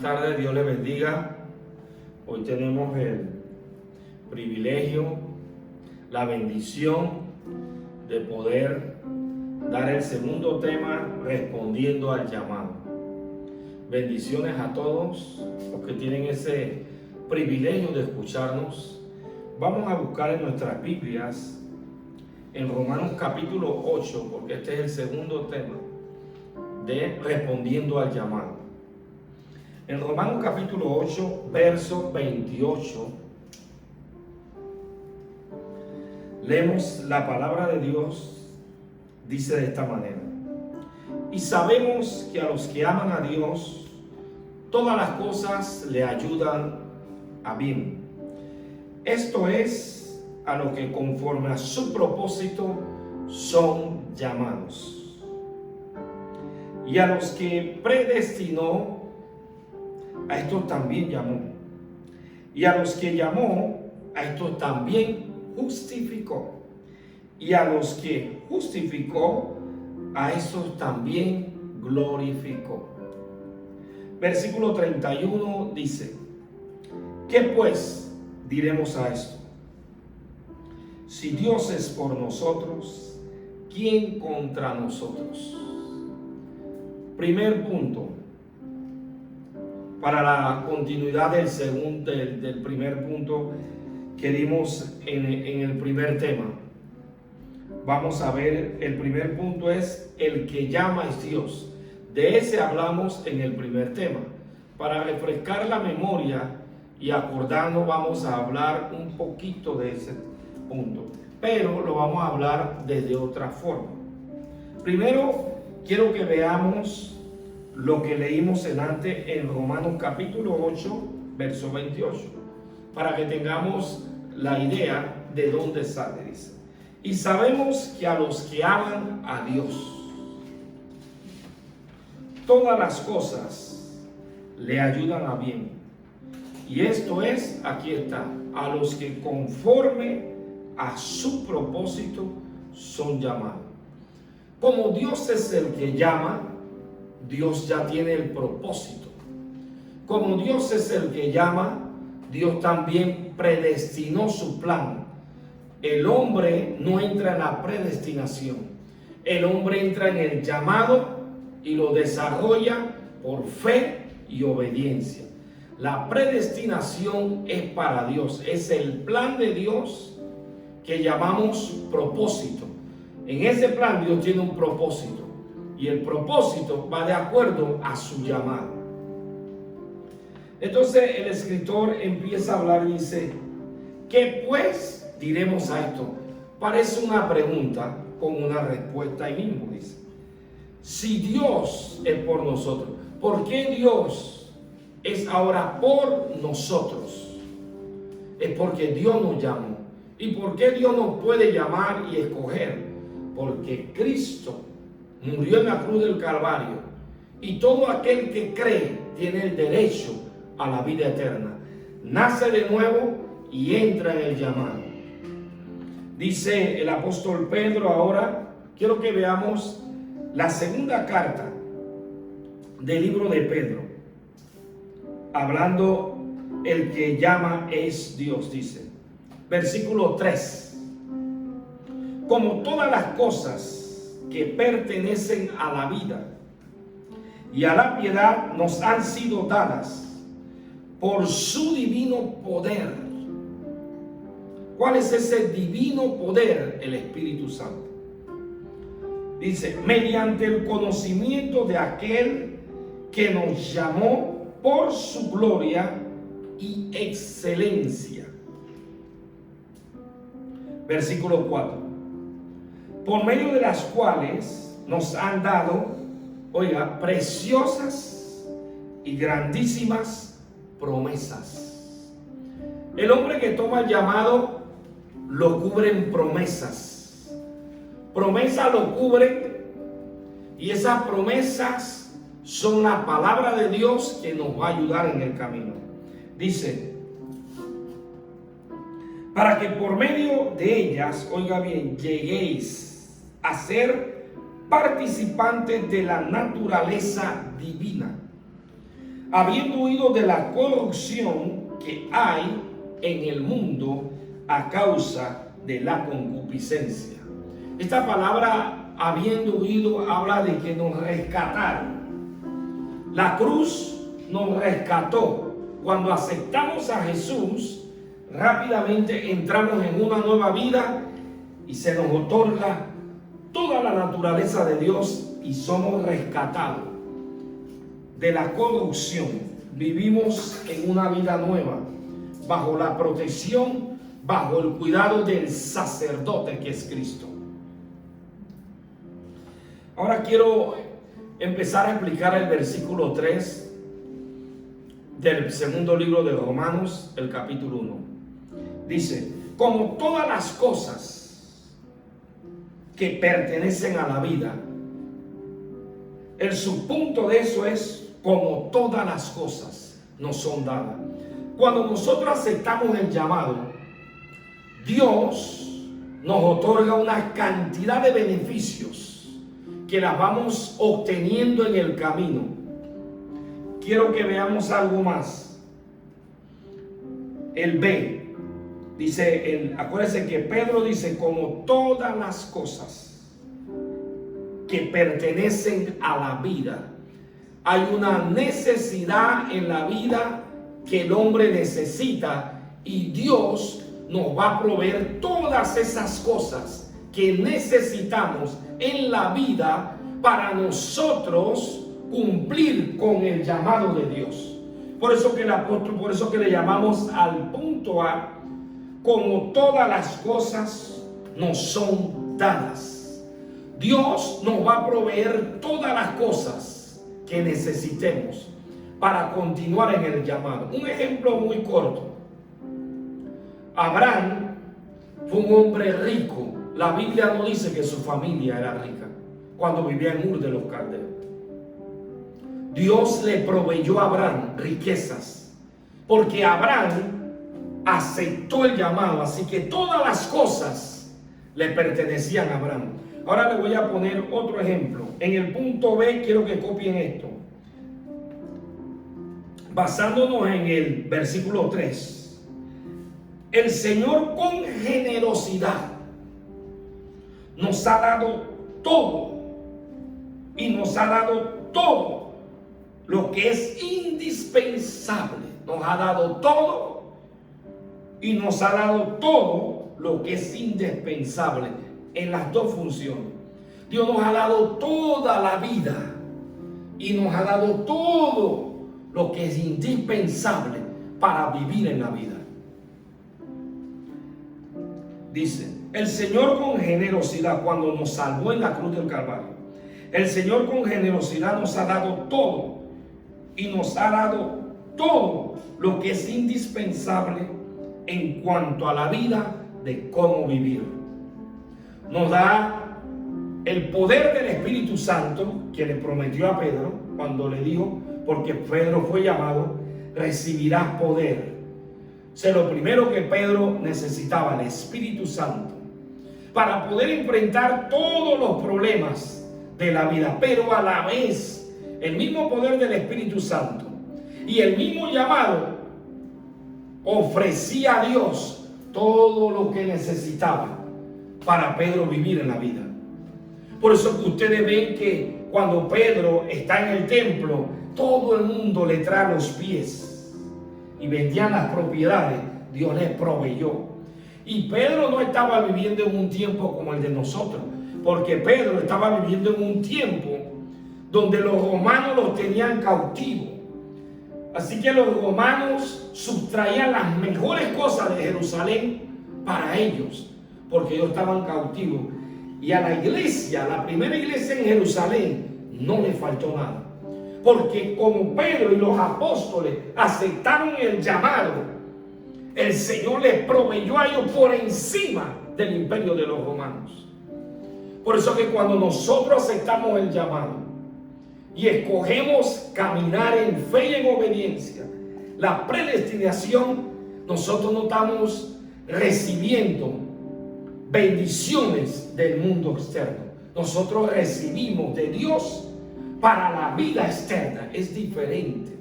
tardes, Dios les bendiga. Hoy tenemos el privilegio, la bendición de poder dar el segundo tema, respondiendo al llamado. Bendiciones a todos los que tienen ese privilegio de escucharnos. Vamos a buscar en nuestras Biblias, en Romanos capítulo 8, porque este es el segundo tema de respondiendo al llamado. En Romanos capítulo 8, verso 28, leemos la palabra de Dios, dice de esta manera: y sabemos que a los que aman a Dios, todas las cosas le ayudan a bien. Esto es, a los que conforme a su propósito son llamados. Y a los que predestinó, a estos también llamó. Y a los que llamó, a estos también justificó. Y a los que justificó, a estos también glorificó. Versículo 31 dice: ¿qué pues diremos a esto? Si Dios es por nosotros, ¿quién contra nosotros? Primer punto, para la continuidad del primer punto que dimos en el primer tema. Vamos a ver, el primer punto es: el que llama es Dios. De ese hablamos en el primer tema. Para refrescar la memoria y acordarnos, vamos a hablar un poquito de ese punto, pero lo vamos a hablar desde otra forma. Primero, quiero que veamos lo que leímos antes en Romanos capítulo 8, verso 28, para que tengamos la idea de dónde sale. Dice: y sabemos que a los que aman a Dios, todas las cosas le ayudan a bien. Y esto es, aquí está, a los que conforme a su propósito son llamados. Como Dios es el que llama, Dios ya tiene el propósito. Como Dios es el que llama, Dios también predestinó su plan. El hombre no entra en la predestinación. El hombre entra en el llamado y lo desarrolla por fe y obediencia. La predestinación es para Dios, es el plan de Dios que llamamos propósito. En ese plan Dios tiene un propósito y el propósito va de acuerdo a su llamado. Entonces el escritor empieza a hablar y dice: ¿qué pues diremos a esto? Parece una pregunta con una respuesta ahí mismo. Dice: si Dios es por nosotros, ¿por qué Dios es ahora por nosotros? Es porque Dios nos llamó. ¿Y por qué Dios nos puede llamar y escoger? Porque Cristo murió en la cruz del Calvario y todo aquel que cree tiene el derecho a la vida eterna. Nace de nuevo y entra en el llamado. Dice el apóstol Pedro ahora, quiero que veamos la segunda carta del libro de Pedro, hablando el que llama es Dios. Dice, versículo 3: como todas las cosas que pertenecen a la vida y a la piedad nos han sido dadas por su divino poder. ¿Cuál es ese divino poder? El Espíritu Santo. Dice, mediante el conocimiento de aquel que nos llamó por su gloria y excelencia. Versículo 4. Por medio de las cuales nos han dado, oiga, preciosas y grandísimas promesas. El hombre que toma el llamado lo cubren promesas. Promesas lo cubren, y esas promesas son la palabra de Dios que nos va a ayudar en el camino. Dice, para que por medio de ellas, oiga bien, lleguéis a ser participantes de la naturaleza divina, habiendo huido de la corrupción que hay en el mundo a causa de la concupiscencia. Esta palabra, habiendo huido, habla de que nos rescataron. La cruz nos rescató. Cuando aceptamos a Jesús, rápidamente entramos en una nueva vida y se nos otorga toda la naturaleza de Dios y somos rescatados de la corrupción. Vivimos en una vida nueva, bajo la protección, bajo el cuidado del sacerdote que es Cristo. Ahora quiero empezar a explicar el versículo 3 del segundo libro de Romanos, el capítulo 1. Dice: como todas las cosas que pertenecen a la vida, el subpunto de eso es: como todas las cosas nos son dadas. Cuando nosotros aceptamos el llamado, Dios nos otorga una cantidad de beneficios que las vamos obteniendo en el camino. Quiero que veamos algo más. El B dice, acuérdense que Pedro dice: como todas las cosas que pertenecen a la vida. Hay una necesidad en la vida que el hombre necesita, y Dios nos va a proveer todas esas cosas que necesitamos en la vida para nosotros cumplir con el llamado de Dios. Por eso que el apóstol, por eso que le llamamos al punto A: como todas las cosas nos son dadas. Dios nos va a proveer todas las cosas que necesitemos para continuar en el llamado. Un ejemplo muy corto: Abraham fue un hombre rico. La Biblia no dice que su familia era rica cuando vivía en Ur de los Caldeos. Dios le proveyó a Abraham riquezas porque Abraham aceptó el llamado, así que todas las cosas le pertenecían a Abraham. Ahora le voy a poner otro ejemplo. En el punto B quiero que copien esto. Basándonos en el versículo 3. El Señor con generosidad nos ha dado todo, y nos ha dado todo lo que es indispensable. Nos ha dado todo y nos ha dado todo lo que es indispensable en las dos funciones. Dios nos ha dado toda la vida y nos ha dado todo lo que es indispensable para vivir en la vida. Dice: el Señor con generosidad, cuando nos salvó en la cruz del Calvario, el Señor con generosidad nos ha dado todo, y nos ha dado todo lo que es indispensable en cuanto a la vida de cómo vivir. Nos da el poder del Espíritu Santo que le prometió a Pedro cuando le dijo, porque Pedro fue llamado: recibirás poder. O sea, lo primero que Pedro necesitaba, el Espíritu Santo, para poder enfrentar todos los problemas de la vida, pero a la vez el mismo poder del Espíritu Santo y el mismo llamado ofrecía a Dios todo lo que necesitaba para Pedro vivir en la vida. Por eso que ustedes ven que cuando Pedro está en el templo, todo el mundo le trae los pies y vendían las propiedades. Dios les proveyó. Y Pedro no estaba viviendo en un tiempo como el de nosotros, porque Pedro estaba viviendo en un tiempo donde los romanos los tenían cautivos. Así que los romanos sustraían las mejores cosas de Jerusalén para ellos, porque ellos estaban cautivos. Y a la iglesia, la primera iglesia en Jerusalén, no le faltó nada. Porque como Pedro y los apóstoles aceptaron el llamado, el Señor les proveyó a ellos por encima del imperio de los romanos. Por eso que cuando nosotros aceptamos el llamado y escogemos caminar en fe y en obediencia, la predestinación, nosotros no estamos recibiendo bendiciones del mundo externo. Nosotros recibimos de Dios para la vida externa. Es diferente.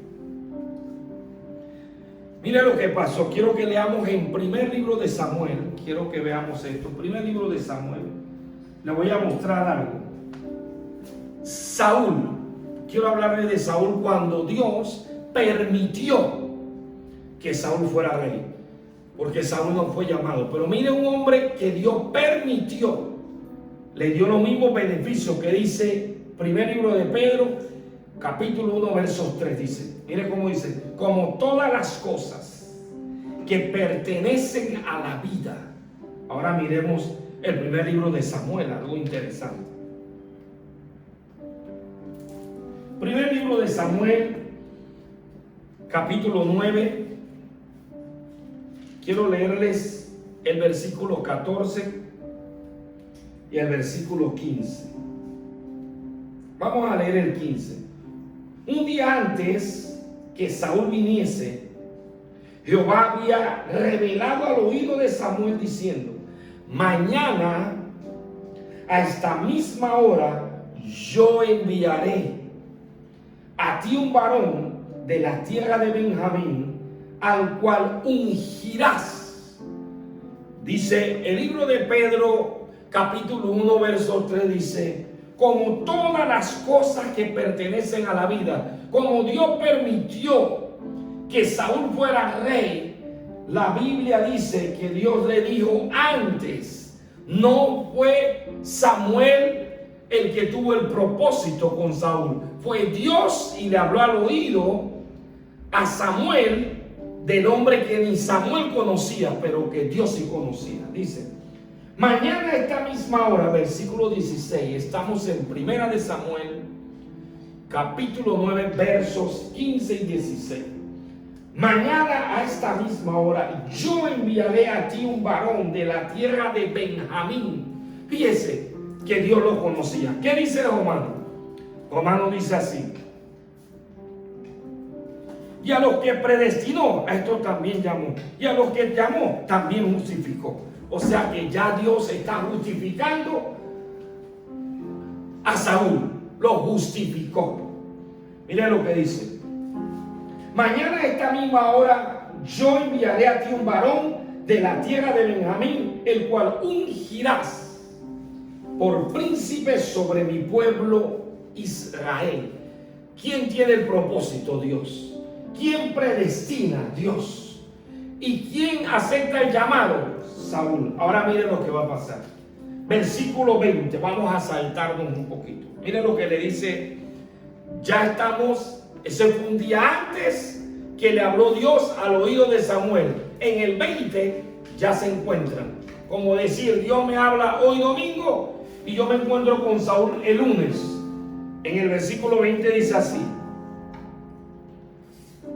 Mire lo que pasó. Quiero que leamos en primer libro de Samuel. Quiero que veamos esto. Primer libro de Samuel. Le voy a mostrar algo. Saúl. Quiero hablarle de Saúl cuando Dios permitió que Saúl fuera rey. Porque Saúl no fue llamado. Pero mire un hombre que Dios permitió. Le dio los mismos beneficios que dice primer libro de Pedro, capítulo 1, versos 3. Dice, mire cómo dice, como todas las cosas que pertenecen a la vida. Ahora miremos el primer libro de Samuel, algo interesante. Primer libro de Samuel, capítulo 9. Quiero leerles el versículo 14 y el versículo 15. Vamos a leer el 15. Un día antes que Saúl viniese, Jehová había revelado al oído de Samuel diciendo: mañana a esta misma hora yo enviaré a ti un varón de la tierra de Benjamín, al cual ungirás. Dice el libro de Pedro, capítulo 1, verso 3, dice: como todas las cosas que pertenecen a la vida, como Dios permitió que Saúl fuera rey, la Biblia dice que Dios le dijo antes. No fue Samuel el que tuvo el propósito con Saúl, fue Dios, y le habló al oído a Samuel del hombre que ni Samuel conocía, pero que Dios sí conocía. Dice: mañana a esta misma hora, versículo 16, estamos en primera de Samuel, capítulo 9, versos 15 y 16. Mañana a esta misma hora yo enviaré a ti un varón de la tierra de Benjamín. Fíjese que Dios lo conocía. ¿Qué dice Romano? Romano dice así: y a los que predestinó, a estos también llamó, y a los que llamó también justificó. O sea que ya Dios está justificando a Saúl, lo justificó. Mire lo que dice: mañana a esta misma hora yo enviaré a ti un varón de la tierra de Benjamín, el cual ungirás por príncipe sobre mi pueblo Israel. ¿Quién tiene el propósito? Dios. ¿Quién predestina? Dios. ¿Y quién acepta el llamado? Saúl. Ahora mire lo que va a pasar. Versículo 20. Vamos a saltarnos un poquito. Mire lo que le dice. Ya estamos, ese fue un día antes que le habló Dios al oído de Samuel. En el 20 ya se encuentran. Como decir, Dios me habla hoy domingo y yo me encuentro con Saúl el lunes. En el versículo 20 dice así.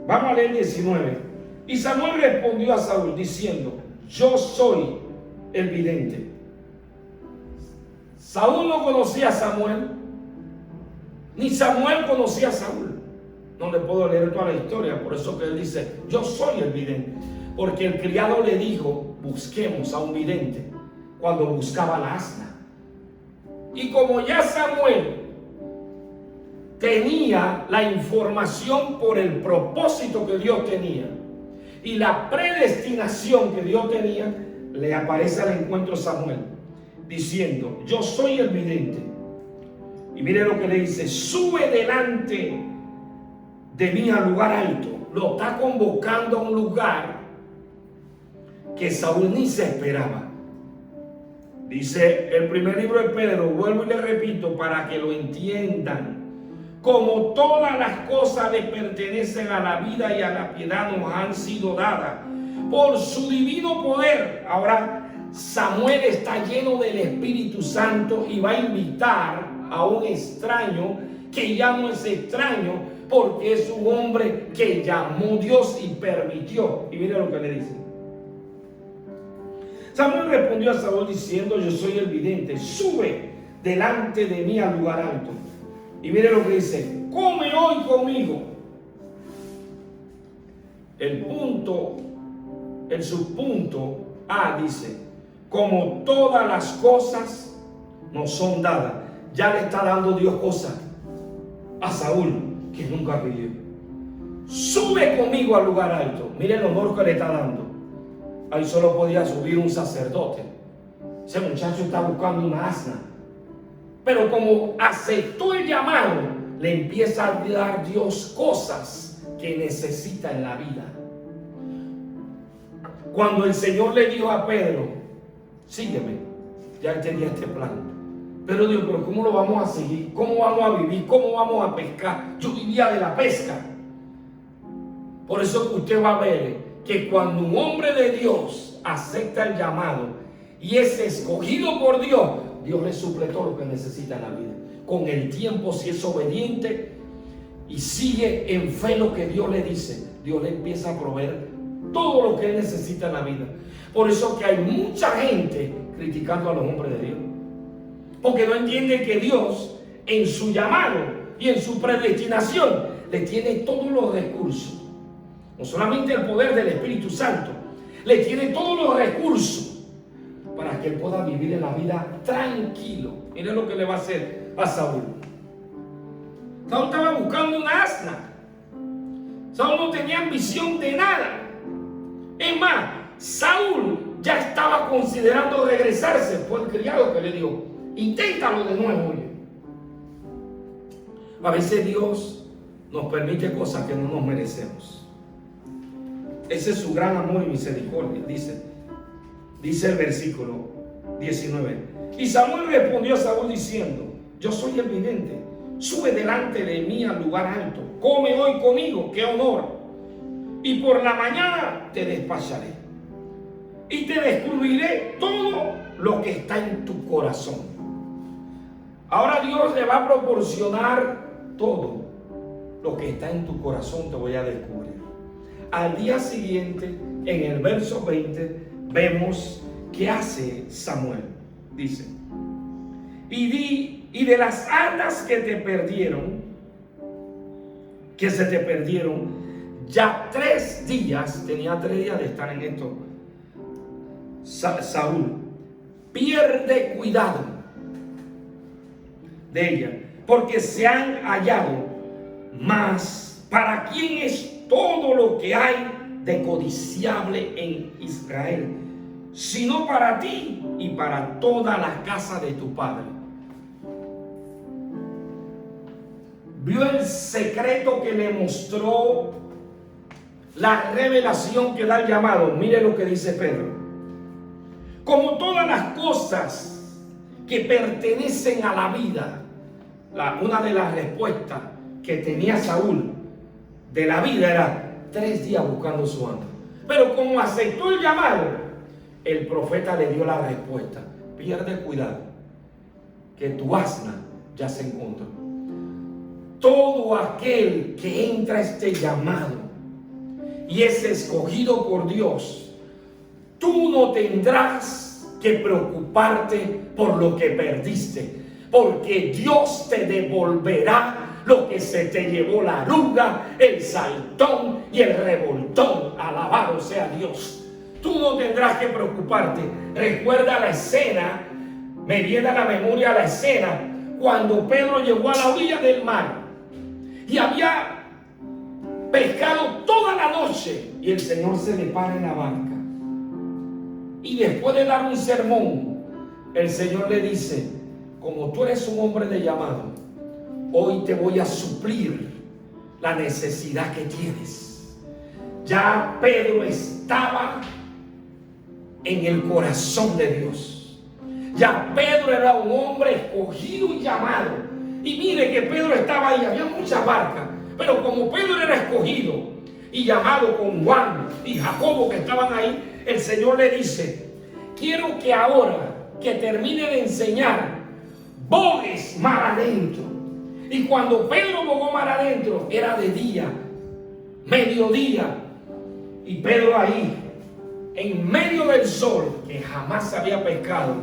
Vamos a leer 19. Y Samuel respondió a Saúl diciendo: yo soy el vidente. Saúl no conocía a Samuel, ni Samuel conocía a Saúl. No le puedo leer toda la historia, por eso que él dice: yo soy el vidente. Porque el criado le dijo: busquemos a un vidente, cuando buscaba la asna. Y como ya Samuel tenía la información por el propósito que Dios tenía y la predestinación que Dios tenía, le aparece al encuentro Samuel diciendo: yo soy el vidente. Y mire lo que le dice: sube delante de mí al lugar alto. Lo está convocando a un lugar que Saúl ni se esperaba. Dice el primer libro de Pedro, vuelvo y le repito para que lo entiendan: como todas las cosas le pertenecen a la vida y a la piedad, nos han sido dadas por su divino poder. Ahora Samuel está lleno del Espíritu Santo y va a invitar a un extraño que ya no es extraño, porque es un hombre que llamó Dios y permitió. Y mira lo que le dice. Samuel respondió a Saúl diciendo: yo soy el vidente, sube delante de mí al lugar alto. Y mire lo que dice: come hoy conmigo. El subpunto A dice: como todas las cosas nos son dadas. Ya le está dando Dios cosas a Saúl que nunca pidió. sube conmigo al lugar alto. Mire el honor que le está dando. Ahí solo podía subir un sacerdote. Ese muchacho está buscando una asna. Pero como aceptó el llamado, le empieza a dar Dios cosas que necesita en la vida. Cuando el Señor le dijo a Pedro, sígueme, ya él tenía este plan. Pero Dios, pero ¿cómo lo vamos a seguir? ¿Cómo vamos a vivir? ¿Cómo vamos a pescar? Yo vivía de la pesca. Por eso que usted va a ver que cuando un hombre de Dios acepta el llamado y es escogido por Dios, Dios le suple todo lo que necesita en la vida. Con el tiempo, si es obediente y sigue en fe lo que Dios le dice, Dios le empieza a proveer todo lo que él necesita en la vida. Por eso que hay mucha gente criticando a los hombres de Dios, porque no entienden que Dios en su llamado y en su predestinación le tiene todos los recursos. No solamente el poder del Espíritu Santo, le tiene todos los recursos para que él pueda vivir en la vida tranquilo. Mire lo que le va a hacer a Saúl. Saúl estaba buscando una asna. Saúl no tenía ambición de nada. Es más, Saúl ya estaba considerando regresarse. Fue el criado que le dijo, inténtalo de nuevo. A veces Dios nos permite cosas que no nos merecemos. Ese es su gran amor y misericordia, dice el versículo 19. Y Samuel respondió a Saúl diciendo, yo soy el vidente, sube delante de mí al lugar alto, come hoy conmigo, qué honor, y por la mañana te despacharé y te descubriré todo lo que está en tu corazón. Ahora Dios le va a proporcionar todo lo que está en tu corazón, te voy a descubrir. Al día siguiente, en el verso 20, vemos que hace Samuel. Dice, y de las asnas que te perdieron, que se te perdieron, ya 3 días, tenía 3 días de estar en esto, Saúl pierde cuidado de ella, porque se han hallado. Mas, ¿para quién es todo lo que hay de codiciable en Israel, sino para ti y para toda la casa de tu padre? Vio el secreto que le mostró, la revelación que da el llamado. Mire lo que dice Pedro. Como todas las cosas que pertenecen a la vida, una de las respuestas que tenía Saúl de la vida era 3 días buscando su alma. Pero como aceptó el llamado, el profeta le dio la respuesta. Pierde cuidado, que tu asna ya se encontró. Todo aquel que entra a este llamado y es escogido por Dios, tú no tendrás que preocuparte por lo que perdiste, porque Dios te devolverá lo que se te llevó la arruga, el saltón y el revoltón. Alabado sea Dios. Tú no tendrás que preocuparte. Recuerda la escena, me viene a la memoria la escena cuando Pedro llegó a la orilla del mar y había pescado toda la noche y el Señor se le para en la barca. Y después de dar un sermón, el Señor le dice, como tú eres un hombre de llamado, hoy te voy a suplir la necesidad que tienes. Ya Pedro estaba en el corazón de Dios. Ya Pedro era un hombre escogido y llamado. Y mire que Pedro estaba ahí, había muchas barcas, pero como Pedro era escogido y llamado con Juan y Jacobo que estaban ahí, el Señor le dice, quiero que ahora que termine de enseñar, bogues mar adentro. Y cuando Pedro bogó mar adentro, era de día, mediodía, y Pedro ahí, en medio del sol, que jamás había pescado,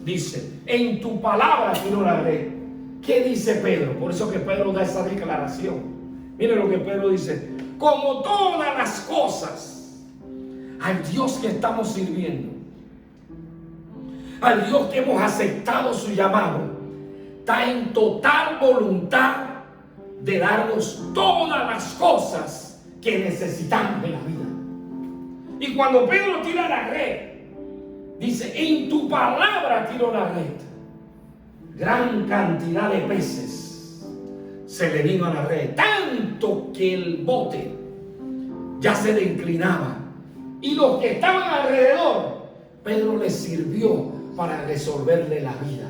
dice, en tu palabra tiro la red. ¿Qué dice Pedro? Por eso que Pedro da esa declaración. Mire lo que Pedro dice, como todas las cosas, al Dios que estamos sirviendo, al Dios que hemos aceptado su llamado, está en total voluntad de darnos todas las cosas que necesitamos en la vida. Y cuando Pedro tira la red, dice, en tu palabra tiro la red. Gran cantidad de peces se le vino a la red, tanto que el bote ya se le inclinaba. Y los que estaban alrededor, Pedro les sirvió para resolverle la vida.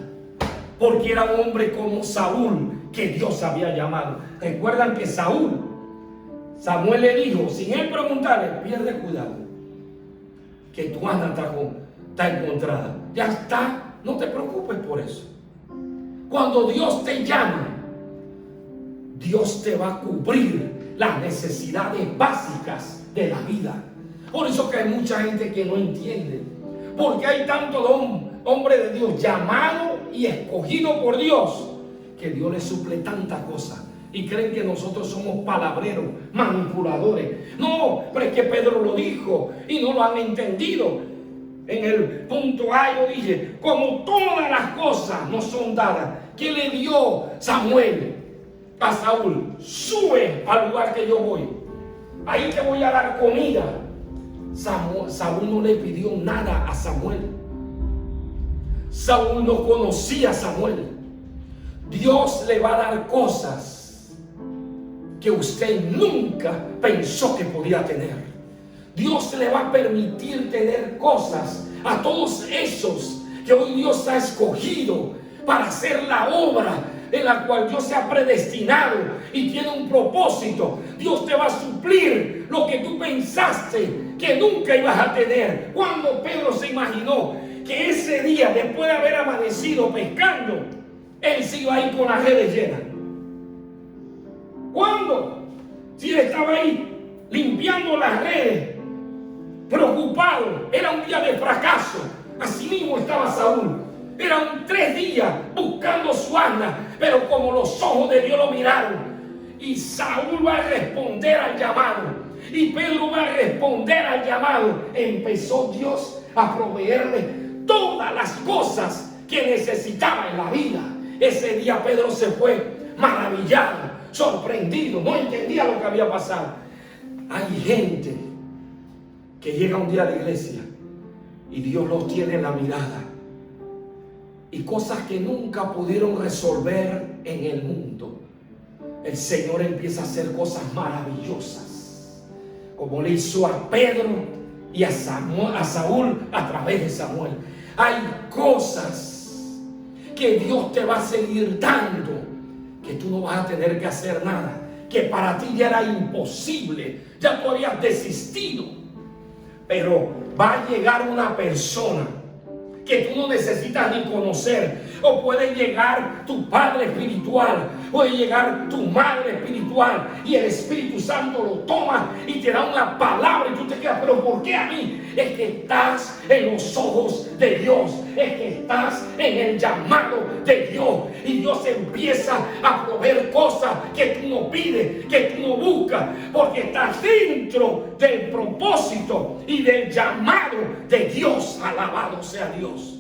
Porque era un hombre como Saúl, que Dios había llamado. Recuerdan que Samuel le dijo, sin él preguntarle, pierde cuidado, que tu Ana está encontrada. Ya está, no te preocupes por eso. Cuando Dios te llama, Dios te va a cubrir las necesidades básicas de la vida. Por eso que hay mucha gente que no entiende. Porque hay tanto hombre de Dios llamado y escogido por Dios, que Dios le suple tantas cosas. Y creen que nosotros somos palabreros, manipuladores. No, pero es que Pedro lo dijo y no lo han entendido. En el punto A yo dije, como todas las cosas no son dadas, que le dio Samuel a Saúl, sube al lugar que yo voy, ahí te voy a dar comida. Saúl no le pidió nada a Samuel. Saúl no conocía a Samuel. Dios le va a dar cosas que usted nunca pensó que podía tener. Dios le va a permitir tener cosas a todos esos que hoy Dios ha escogido para hacer la obra en la cual Dios se ha predestinado y tiene un propósito. Dios te va a suplir lo que tú pensaste que nunca ibas a tener. Cuando Pedro se imaginó que ese día, después de haber amanecido pescando, él se iba a ir con las redes llenas. ¿Cuándo? Si él estaba ahí limpiando las redes, preocupado, era un día de fracaso. Así mismo estaba Saúl. Eran 3 días buscando su asna, pero como los ojos de Dios lo miraron, y Saúl va a responder al llamado, y Pedro va a responder al llamado, empezó Dios a proveerle todas las cosas que necesitaba en la vida. Ese día Pedro se fue maravillado, sorprendido, no entendía lo que había pasado. Hay gente que llega un día a la iglesia y Dios los tiene en la mirada, y cosas que nunca pudieron resolver en el mundo, el Señor empieza a hacer cosas maravillosas, como le hizo a Pedro y a Saúl a través de Samuel. Hay cosas que Dios te va a seguir dando, que tú no vas a tener que hacer nada, que para ti ya era imposible, ya tú habías desistido. Pero va a llegar una persona que tú no necesitas ni conocer. O puede llegar tu padre espiritual, puede llegar tu madre espiritual, y el Espíritu Santo lo toma y te da una palabra y tú te quedas, pero ¿por qué a mí? Es que estás en los ojos de Dios, es que estás en el llamado de Dios, y Dios empieza a proveer cosas que tú no pides, que tú no buscas, porque estás dentro del propósito y del llamado de Dios. Alabado sea Dios.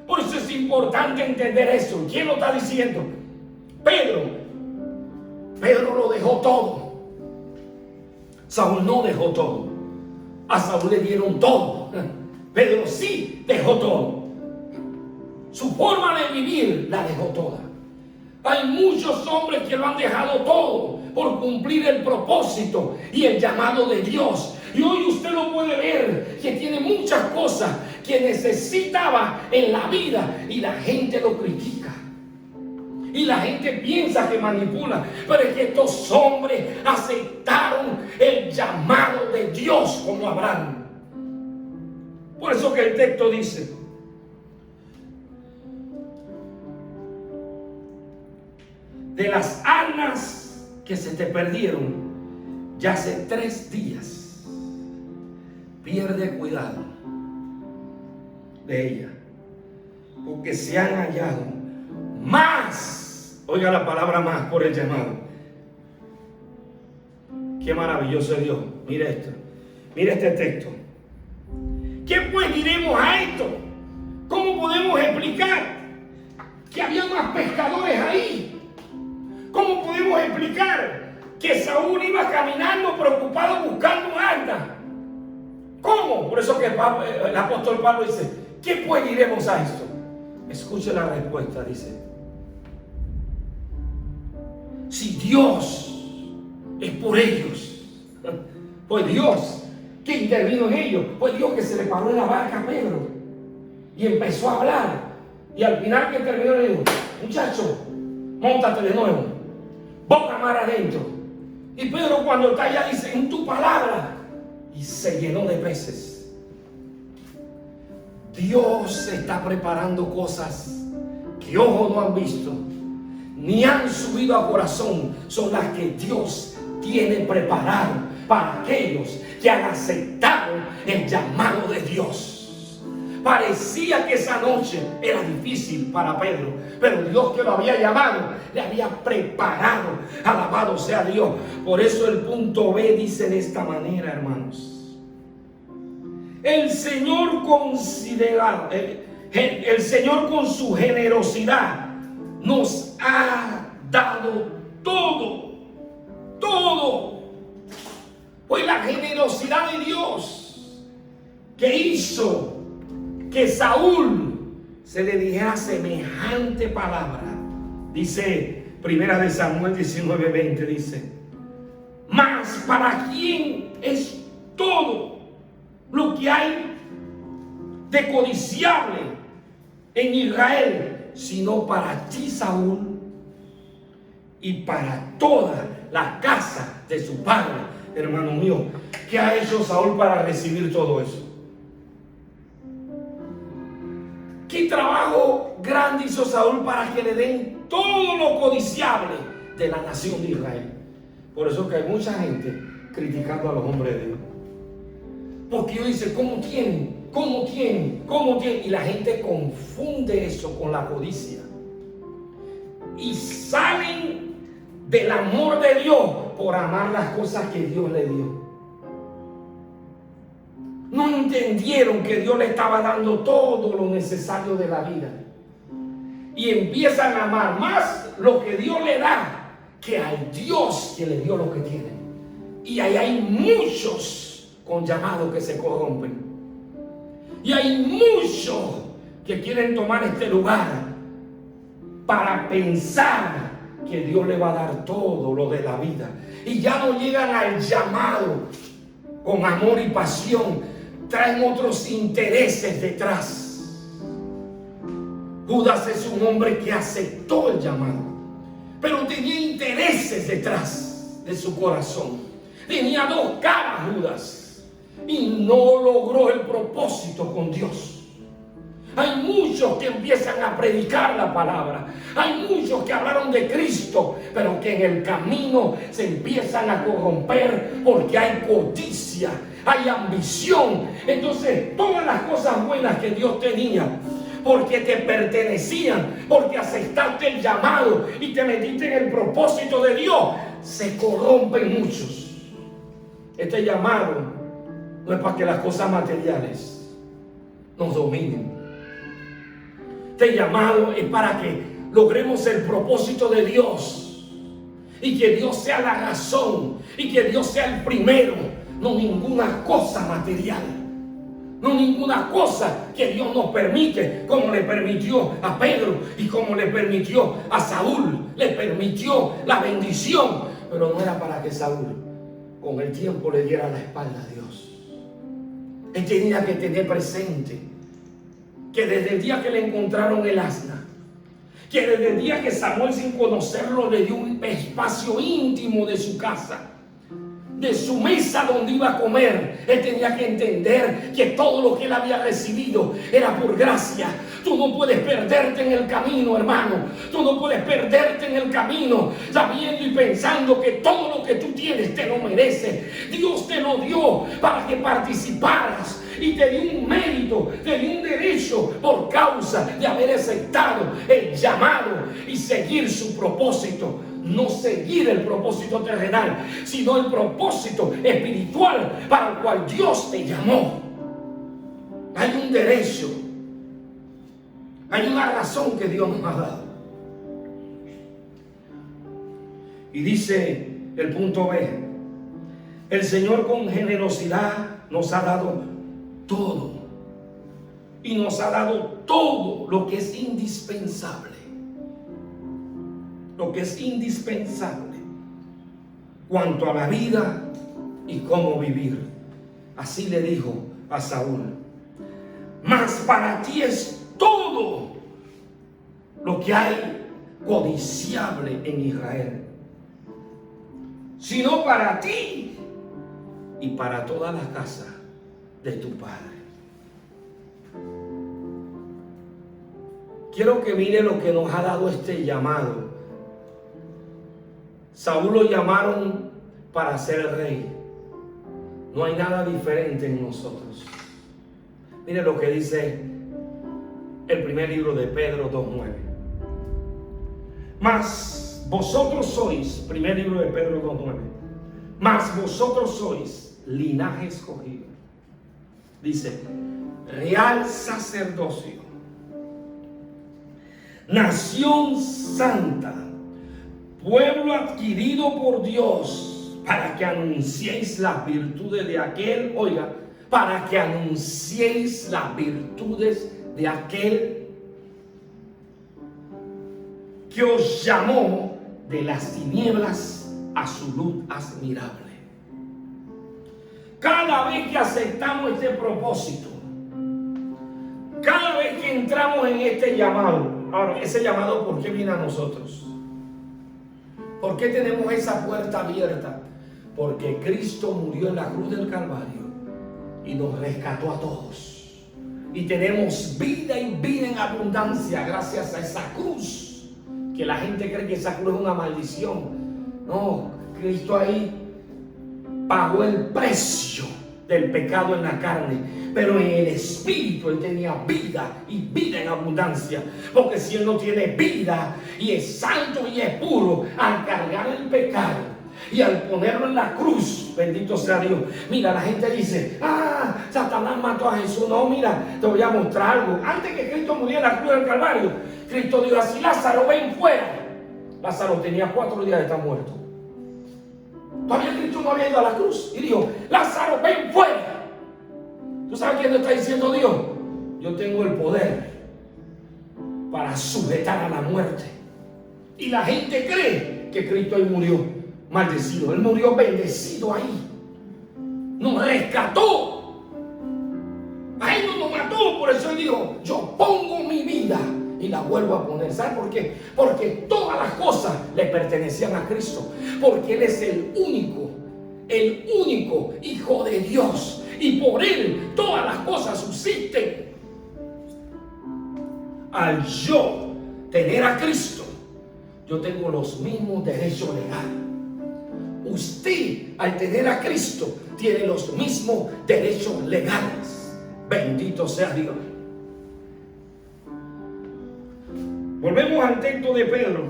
Por eso es importante entender eso. ¿Quién lo está diciendo? Pedro. Pedro lo dejó todo. Saúl no dejó todo. A Saúl le dieron todo. Pedro sí dejó todo. Su forma de vivir la dejó toda. Hay muchos hombres que lo han dejado todo por cumplir el propósito y el llamado de Dios. Y hoy usted lo puede ver, que tiene muchas cosas que necesitaba en la vida, y la gente lo critica. Y la gente piensa que manipula, pero es que estos hombres aceptaron el llamado de Dios como Abraham. Por eso que el texto dice: de las asnas que se te perdieron ya hace 3 días, pierde cuidado de ella, porque se han hallado más. Oiga la palabra más por el llamado. Qué maravilloso es Dios. Mire esto, mire este texto. ¿Qué pues diremos a esto? ¿Cómo podemos explicar que había más pescadores ahí? ¿Cómo podemos explicar que Saúl iba caminando preocupado buscando un arca. ¿Cómo? Por eso que el apóstol Pablo dice, ¿qué pues diremos a esto? Escuche la respuesta, dice: si Dios es por ellos, pues Dios que intervino en ellos, pues Dios que se le paró en la barca a Pedro y empezó a hablar, y al final que terminó le dijo: muchacho, móntate de nuevo, boca mar adentro. Y Pedro, cuando está allá, dice: en tu palabra, y se llenó de peces. Dios está preparando cosas que ojos no han visto ni han subido a corazón, son las que Dios tiene preparado para aquellos que han aceptado el llamado de Dios. Parecía que esa noche era difícil para Pedro, pero Dios que lo había llamado le había preparado. Alabado sea Dios. Por eso el punto B dice de esta manera, hermanos: el Señor considerado, el Señor con su generosidad nos ha dado todo, todo. Pues la generosidad de Dios que hizo que Saúl se le dijera semejante palabra. Dice Primera de Samuel 19:20, dice: mas para quién es todo lo que hay de codiciable en Israel, sino para ti, Saúl, y para toda la casa de su padre. Hermano mío, ¿qué ha hecho Saúl para recibir todo eso? ¿Qué trabajo grande hizo Saúl para que le den todo lo codiciable de la nación de Israel? Por eso que hay mucha gente criticando a los hombres de Dios, porque ellos dicen: ¿cómo tienen? ¿Cómo tienen? ¿Cómo tienen? Y la gente confunde eso con la codicia y salen del amor de Dios por amar las cosas que Dios le dio. No entendieron que Dios le estaba dando todo lo necesario de la vida y empiezan a amar más lo que Dios le da que al Dios que le dio lo que tiene. Y ahí hay muchos con llamados que se corrompen, y hay muchos que quieren tomar este lugar para pensar que Dios le va a dar todo lo de la vida, y ya no llegan al llamado con amor y pasión, traen otros intereses detrás. Judas es un hombre que aceptó el llamado, pero tenía intereses detrás de su corazón. Tenía dos caras Judas y no logró el propósito con Dios. Hay muchos que empiezan a predicar la palabra, hay muchos que hablaron de Cristo, pero que en el camino se empiezan a corromper porque hay codicia, hay ambición. Entonces todas las cosas buenas que Dios tenía, porque te pertenecían, porque aceptaste el llamado y te metiste en el propósito de Dios, se corrompen muchos. Este llamado no es para que las cosas materiales nos dominen. Este llamado es para que logremos el propósito de Dios y que Dios sea la razón y que Dios sea el primero, no ninguna cosa material, no ninguna cosa que Dios nos permite, como le permitió a Pedro y como le permitió a Saúl. Le permitió la bendición, pero no era para que Saúl con el tiempo le diera la espalda a Dios. Él tenía que tener presente que desde el día que le encontraron el asna, que desde el día que Samuel, sin conocerlo, le dio un espacio íntimo de su casa, de su mesa donde iba a comer, él tenía que entender que todo lo que él había recibido era por gracia. Tú no puedes perderte en el camino, hermano. Tú no puedes perderte en el camino sabiendo y pensando que todo lo que tú tienes te lo merece. Dios te lo dio para que participaras y te dio un mérito, te dio un derecho por causa de haber aceptado el llamado y seguir su propósito. No seguir el propósito terrenal, sino el propósito espiritual para el cual Dios te llamó. Hay un derecho, hay una razón que Dios nos ha dado. Y dice El punto B. El Señor con generosidad nos ha dado todo. Y nos ha dado todo lo que es indispensable. Lo que es indispensable. Cuanto a la vida y cómo vivir. Así le dijo a Saúl. Mas para ti es todo lo que hay codiciable en Israel. Sino para ti y para toda la casa de tu padre. Quiero que mire lo que nos ha dado este llamado. Saúl lo llamaron para ser rey. No hay nada diferente en nosotros. Mire lo que dice el primer libro de Pedro 2:9. Mas vosotros sois, primer libro de Pedro 2:9. Mas vosotros sois linaje escogido. Dice, real sacerdocio, nación santa, pueblo adquirido por Dios, para que anunciéis las virtudes de aquel, oiga, para que anunciéis las virtudes de aquel que os llamó de las tinieblas a su luz admirable. Cada vez que aceptamos este propósito, cada vez que entramos en este llamado, ahora, ese llamado, ¿por qué viene a nosotros? ¿Por qué tenemos esa puerta abierta? Porque Cristo murió en la cruz del Calvario y nos rescató a todos. Y tenemos vida y vida en abundancia gracias a esa cruz. Que la gente cree que esa cruz es una maldición. No, Cristo ahí pagó el precio del pecado en la carne, pero en el espíritu Él tenía vida y vida en abundancia. Porque si Él no tiene vida y es santo y es puro, al cargar el pecado y al ponerlo en la cruz, bendito sea Dios. Mira, la gente dice, Satanás mató a Jesús. No, mira, te voy a mostrar algo. Antes que Cristo muriera en la cruz del Calvario, Cristo dijo así: Lázaro, ven fuera. Lázaro tenía 4 días de estar muerto. Todavía Cristo no había ido a la cruz y dijo, Lázaro, ven fuera. ¿Tú sabes quién le está diciendo Dios? Yo tengo el poder para sujetar a la muerte. Y la gente cree que Cristo ahí murió maldecido. Él murió bendecido ahí. Nos rescató. A Él no nos mató. Por eso Él dijo, yo pongo mi vida y la vuelvo a poner. ¿Sabe por qué? Porque todas las cosas le pertenecían a Cristo. Porque Él es el único Hijo de Dios. Y por Él todas las cosas subsisten. Al yo tener a Cristo, yo tengo los mismos derechos legales. Usted, al tener a Cristo, tiene los mismos derechos legales. Bendito sea Dios. Volvemos al texto de Pedro.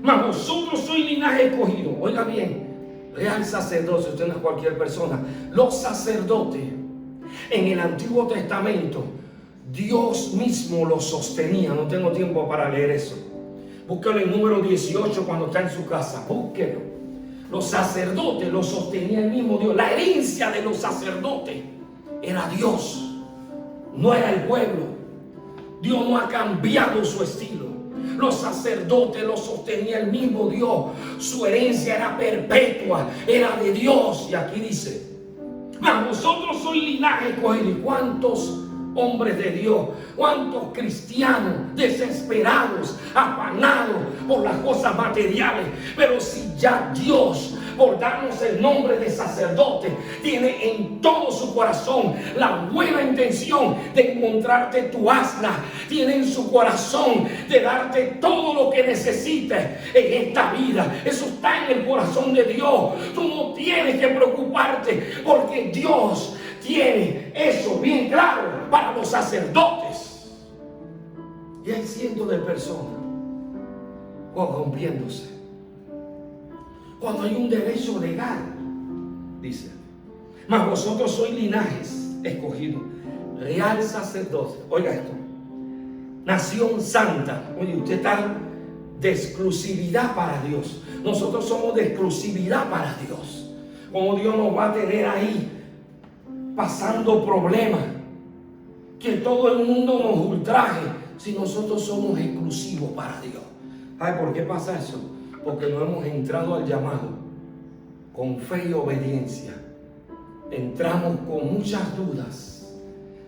Mas vosotros sois linaje escogido. Oiga bien, real sacerdocio. Usted no es cualquier persona. Los sacerdotes en el Antiguo Testamento, Dios mismo los sostenía. No tengo tiempo para leer eso. Búsquelo en número 18 cuando está en su casa. Búsquelo. Los sacerdotes los sostenía el mismo Dios. La herencia de los sacerdotes era Dios, no era el pueblo. Dios no ha cambiado su estilo. Los sacerdotes los sostenía el mismo Dios. Su herencia era perpetua, era de Dios. Y aquí dice, mas vosotros sois linaje escogido. ¿Y cuántos hombres de Dios, cuántos cristianos desesperados, afanados por las cosas materiales? Pero si ya Dios, por darnos el nombre de sacerdote, tiene en todo su corazón la buena intención de encontrarte tu asna, tiene en su corazón de darte todo lo que necesites en esta vida. Eso está en el corazón de Dios. Tú no tienes que preocuparte, porque Dios tiene eso bien claro para los sacerdotes. Y hay cientos de personas corrompiéndose cuando hay un derecho legal. Dice, mas vosotros sois linajes escogidos, real sacerdocio. Oiga esto, nación santa. Oye, usted está de exclusividad para Dios. Nosotros somos de exclusividad para Dios. Como Dios nos va a tener ahí pasando problemas, que todo el mundo nos ultraje, si nosotros somos exclusivos para Dios. Ay, ¿por qué pasa eso? Porque no hemos entrado al llamado con fe y obediencia. Entramos con muchas dudas,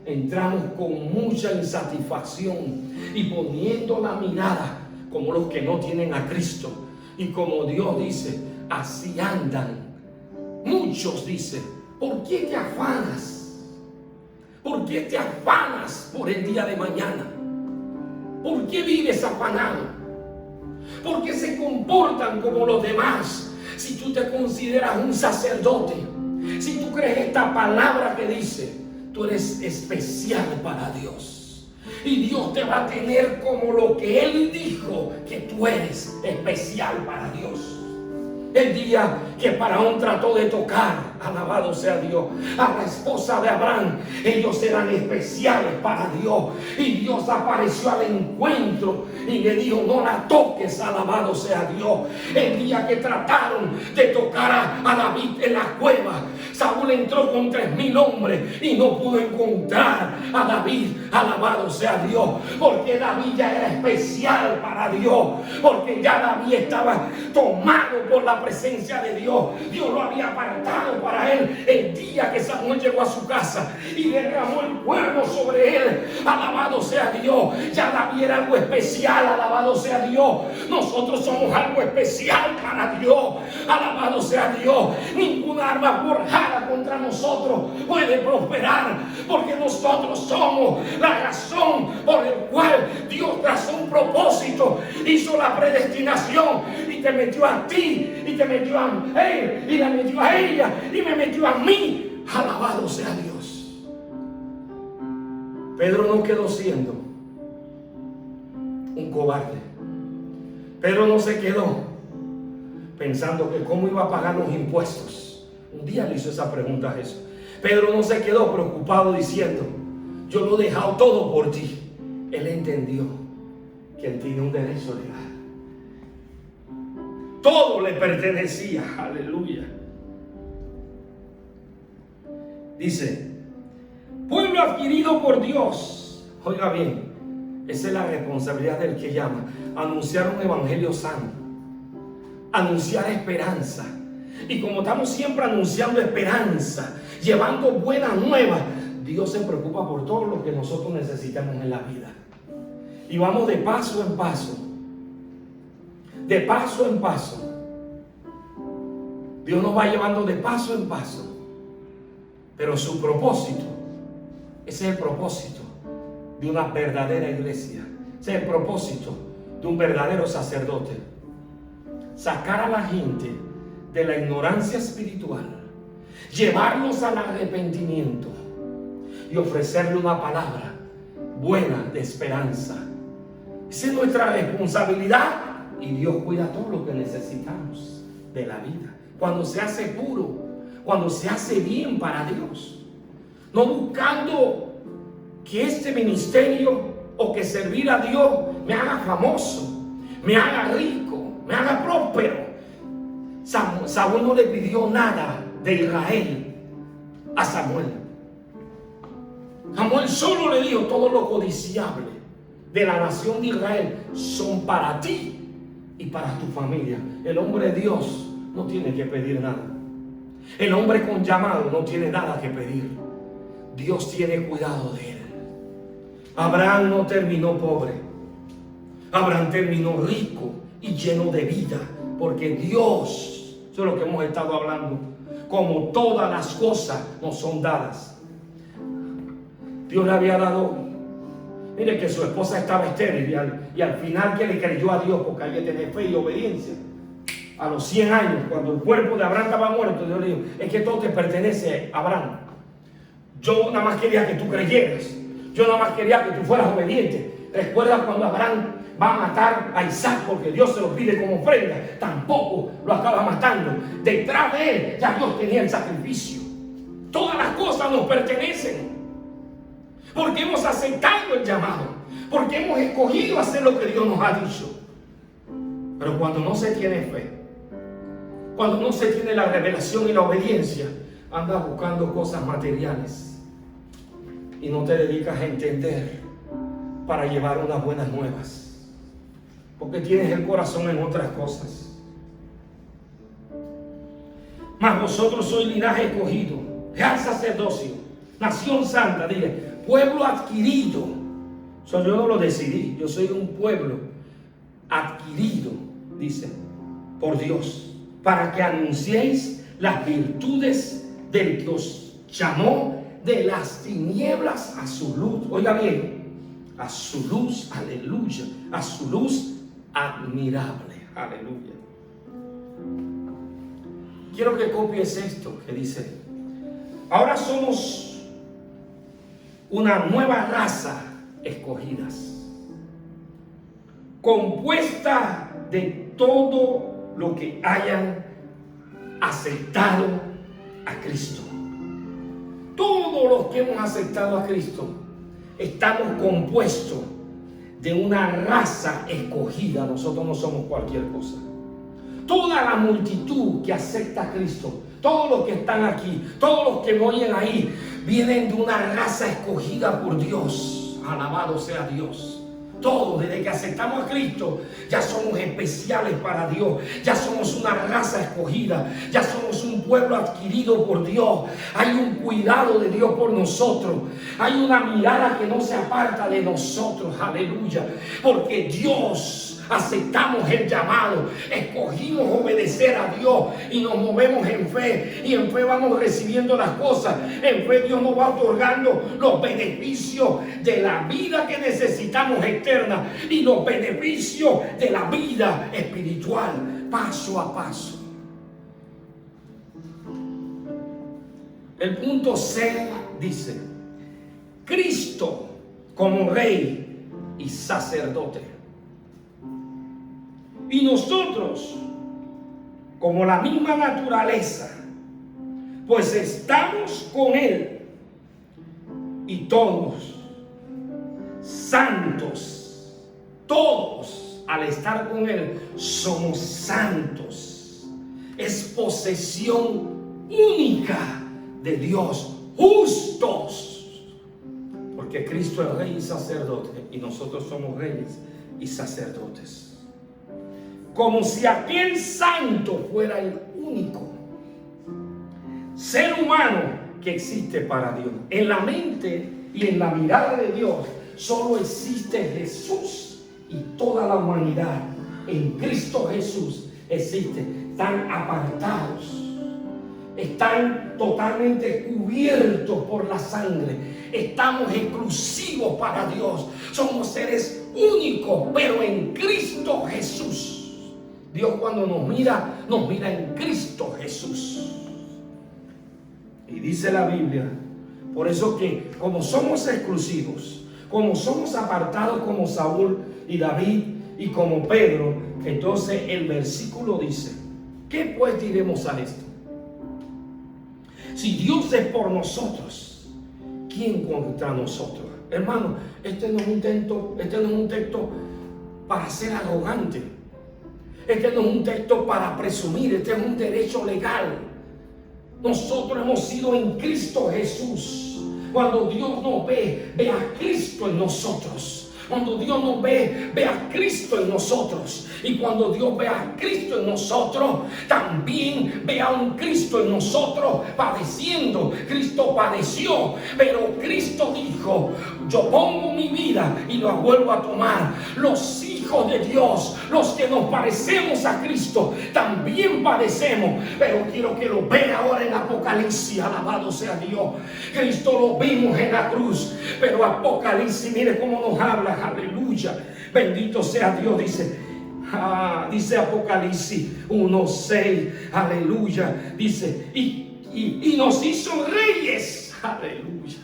entramos con mucha insatisfacción y poniendo la mirada como los que no tienen a Cristo. Y como Dios dice, así andan. Muchos dicen, ¿por qué te afanas? ¿Por qué te afanas por el día de mañana? ¿Por qué vives afanado? ¿Por qué se comportan como los demás? Si tú te consideras un sacerdote, si tú crees esta palabra que dice, tú eres especial para Dios. Y Dios te va a tener como lo que Él dijo, que tú eres especial para Dios. El día que Faraón trató de tocar, alabado sea Dios, a la esposa de Abraham, ellos eran especiales para Dios. Y Dios apareció al encuentro y le dijo, no la toques, alabado sea Dios. El día que trataron de tocar a David en la cueva, Saúl entró con 3,000 hombres y no pudo encontrar a David, alabado sea Dios, porque David ya era especial para Dios, porque ya David estaba tomado por la presencia de Dios. Dios lo había apartado para él el día que Samuel llegó a su casa y derramó el cuerno sobre él. Alabado sea Dios. Ya David era algo especial. Alabado sea Dios. Nosotros somos algo especial para Dios. Alabado sea Dios. Ninguna arma forjada contra nosotros puede prosperar, porque nosotros somos la razón por la cual Dios trazó un propósito, hizo la predestinación y te metió a ti y te metió a él y la metió a ella y me metió a mí. Alabado sea Dios. Pedro no quedó siendo un cobarde. Pedro no se quedó pensando que cómo iba a pagar los impuestos. Un día le hizo esa pregunta a Jesús. Pedro no se quedó preocupado diciendo, yo lo he dejado todo por ti. Él entendió que él tiene un derecho legal. Todo le pertenecía. Aleluya. Dice, pueblo adquirido por Dios. Oiga bien, esa es la responsabilidad del que llama. Anunciar un evangelio sano. Anunciar esperanza. Y como estamos siempre anunciando esperanza, llevando buenas nuevas, Dios se preocupa por todo lo que nosotros necesitamos en la vida. Y vamos de paso en paso. De paso en paso. Dios nos va llevando de paso en paso. Pero su propósito, ese es el propósito de una verdadera iglesia. Ese es el propósito de un verdadero sacerdote. Sacar a la gente de la ignorancia espiritual, llevarlos al arrepentimiento y ofrecerle una palabra buena de esperanza. Esa es nuestra responsabilidad y Dios cuida todo lo que necesitamos de la vida. Cuando se hace puro, cuando se hace bien para Dios, no buscando que este ministerio o que servir a Dios me haga famoso, me haga rico, me haga próspero. Saúl no le pidió nada de Israel a Samuel. Samuel solo le dijo, todo lo codiciable de la nación de Israel son para ti y para tu familia. El hombre de Dios no tiene que pedir nada. El hombre con llamado no tiene nada que pedir. Dios tiene cuidado de él. Abraham no terminó pobre. Abraham terminó rico y lleno de vida, porque Dios, eso es lo que hemos estado hablando, como todas las cosas nos son dadas. Dios le había dado, mire que su esposa estaba estéril y al final que le creyó a Dios, porque había que tener fe y obediencia. A los 100 años, cuando el cuerpo de Abraham estaba muerto, Dios le dijo, es que todo te pertenece a Abraham. Yo nada más quería que tú creyeras. Yo nada más quería que tú fueras obediente. ¿Recuerdas cuando Abraham va a matar a Isaac porque Dios se lo pide como ofrenda? Tampoco lo acaba matando. Detrás de él ya Dios tenía el sacrificio. Todas las cosas nos pertenecen. Porque hemos aceptado el llamado. Porque hemos escogido hacer lo que Dios nos ha dicho. Pero cuando no se tiene fe, cuando no se tiene la revelación y la obediencia, andas buscando cosas materiales y no te dedicas a entender para llevar unas buenas nuevas, porque tienes el corazón en otras cosas. Mas vosotros sois linaje escogido, real sacerdocio, nación santa, dile, pueblo adquirido. Yo no lo decidí, yo soy un pueblo adquirido, dice, por Dios, para que anunciéis las virtudes del que os llamó de las tinieblas a su luz. Oiga bien, a su luz, aleluya, a su luz admirable, aleluya. Quiero que copies esto que dice: ahora somos una nueva raza escogidas, compuesta de todo lo que hayan aceptado a Cristo. Todos los que hemos aceptado a Cristo estamos compuestos de una raza escogida. Nosotros no somos cualquier cosa. Toda la multitud que acepta a Cristo, todos los que están aquí, todos los que me oyen ahí, vienen de una raza escogida por Dios. Alabado sea Dios. Todos, desde que aceptamos a Cristo, ya somos especiales para Dios. Ya somos una raza escogida. Ya somos un pueblo adquirido por Dios. Hay un cuidado de Dios por nosotros. Hay una mirada que no se aparta de nosotros. Aleluya. Porque Dios, aceptamos el llamado, escogimos obedecer a Dios y nos movemos en fe, y en fe vamos recibiendo las cosas. En fe Dios nos va otorgando los beneficios de la vida que necesitamos eterna y los beneficios de la vida espiritual, paso a paso. El punto C dice: Cristo como Rey y sacerdote. Y nosotros, como la misma naturaleza, pues estamos con Él, y todos santos, todos al estar con Él somos santos. Es posesión única de Dios, justos, porque Cristo es Rey y sacerdote, y nosotros somos reyes y sacerdotes. Como si aquel santo fuera el único ser humano que existe para Dios. En la mente y en la mirada de Dios solo existe Jesús y toda la humanidad. En Cristo Jesús existe. Están apartados, están totalmente cubiertos por la sangre. Estamos exclusivos para Dios. Somos seres únicos, pero en Cristo Jesús. Dios, cuando nos mira en Cristo Jesús. Y dice la Biblia, por eso que como somos exclusivos, como somos apartados como Saúl y David y como Pedro, entonces el versículo dice: ¿qué pues diremos a esto? Si Dios es por nosotros, ¿quién contra nosotros? Hermano, este no es un texto para ser arrogante. Este no es un texto para presumir. Este es un derecho legal. Nosotros hemos sido en Cristo Jesús. Cuando Dios nos ve, ve a Cristo en nosotros. Cuando Dios nos ve, ve a Cristo en nosotros. Y cuando Dios ve a Cristo en nosotros, también ve a un Cristo en nosotros padeciendo. Cristo padeció, pero Cristo dijo: yo pongo mi vida y la vuelvo a tomar. Los hijos de Dios, los que nos parecemos a Cristo, también padecemos. Pero quiero que lo vean ahora en Apocalipsis. Alabado sea Dios. Cristo lo vimos en la cruz, pero Apocalipsis, mire cómo nos habla. Aleluya, bendito sea Dios. Dice Apocalipsis 1:6, aleluya, dice y nos hizo reyes. Aleluya.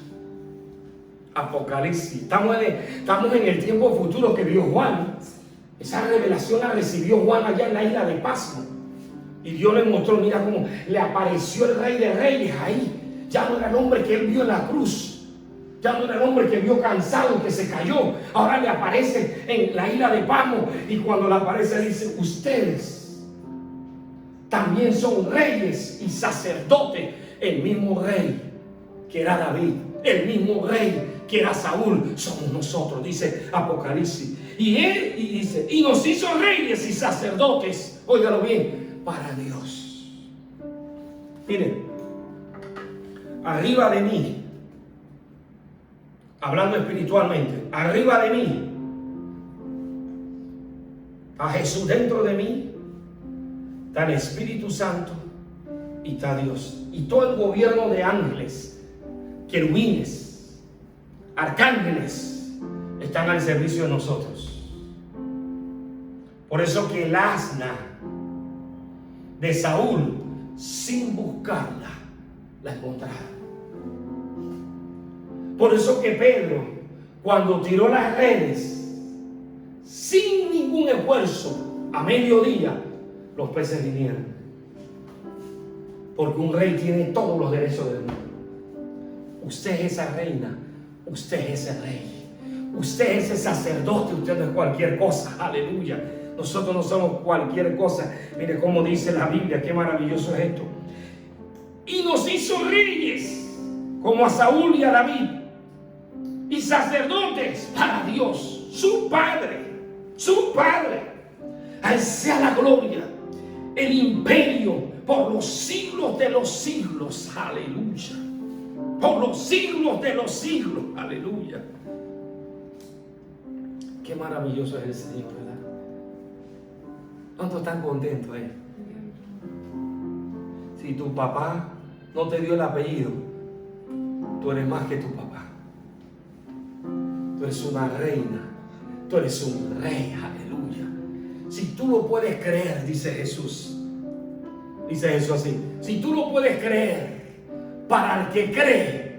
Apocalipsis, estamos en el tiempo futuro que vio Juan. Esa revelación la recibió Juan allá en la isla de Pasmo, y Dios le mostró, mira cómo le apareció el Rey de Reyes ahí. Ya no era el hombre que él vio en la cruz, Ya no era el hombre que vio cansado y que se cayó. Ahora le aparece en la isla de Patmos, y cuando le aparece dice: ustedes también son reyes y sacerdotes. El mismo rey que era David, el mismo rey que era Saúl, somos nosotros, dice Apocalipsis. Y él dice: y nos hizo reyes y sacerdotes, óigalo bien, para Dios. Miren, arriba de mí, hablando espiritualmente, arriba de mí, a Jesús dentro de mí, está el Espíritu Santo y está Dios. Y todo el gobierno de ángeles, querubines, arcángeles, están al servicio de nosotros. Por eso que el asna de Saúl, sin buscarla, la encontraron. Por eso que Pedro, cuando tiró las redes, sin ningún esfuerzo, a mediodía, los peces vinieron. Porque un rey tiene todos los derechos del mundo. Usted es esa reina, usted es ese rey, usted es ese sacerdote, usted no es cualquier cosa. Aleluya. Nosotros no somos cualquier cosa. Mire cómo dice la Biblia, qué maravilloso es esto. Y nos hizo reyes, como a Saúl y a David, y sacerdotes para Dios, su Padre, su Padre. A Él sea la gloria, el imperio, por los siglos de los siglos. Aleluya. Por los siglos de los siglos. Aleluya. Qué maravilloso es el Señor, ¿verdad? ¿Cuántos están contentos, Si tu papá no te dio el apellido, tú eres más que tu papá. Tú eres una reina, tú eres un rey. Aleluya. Si tú lo puedes creer, dice Jesús así: si tú lo puedes creer, para el que cree,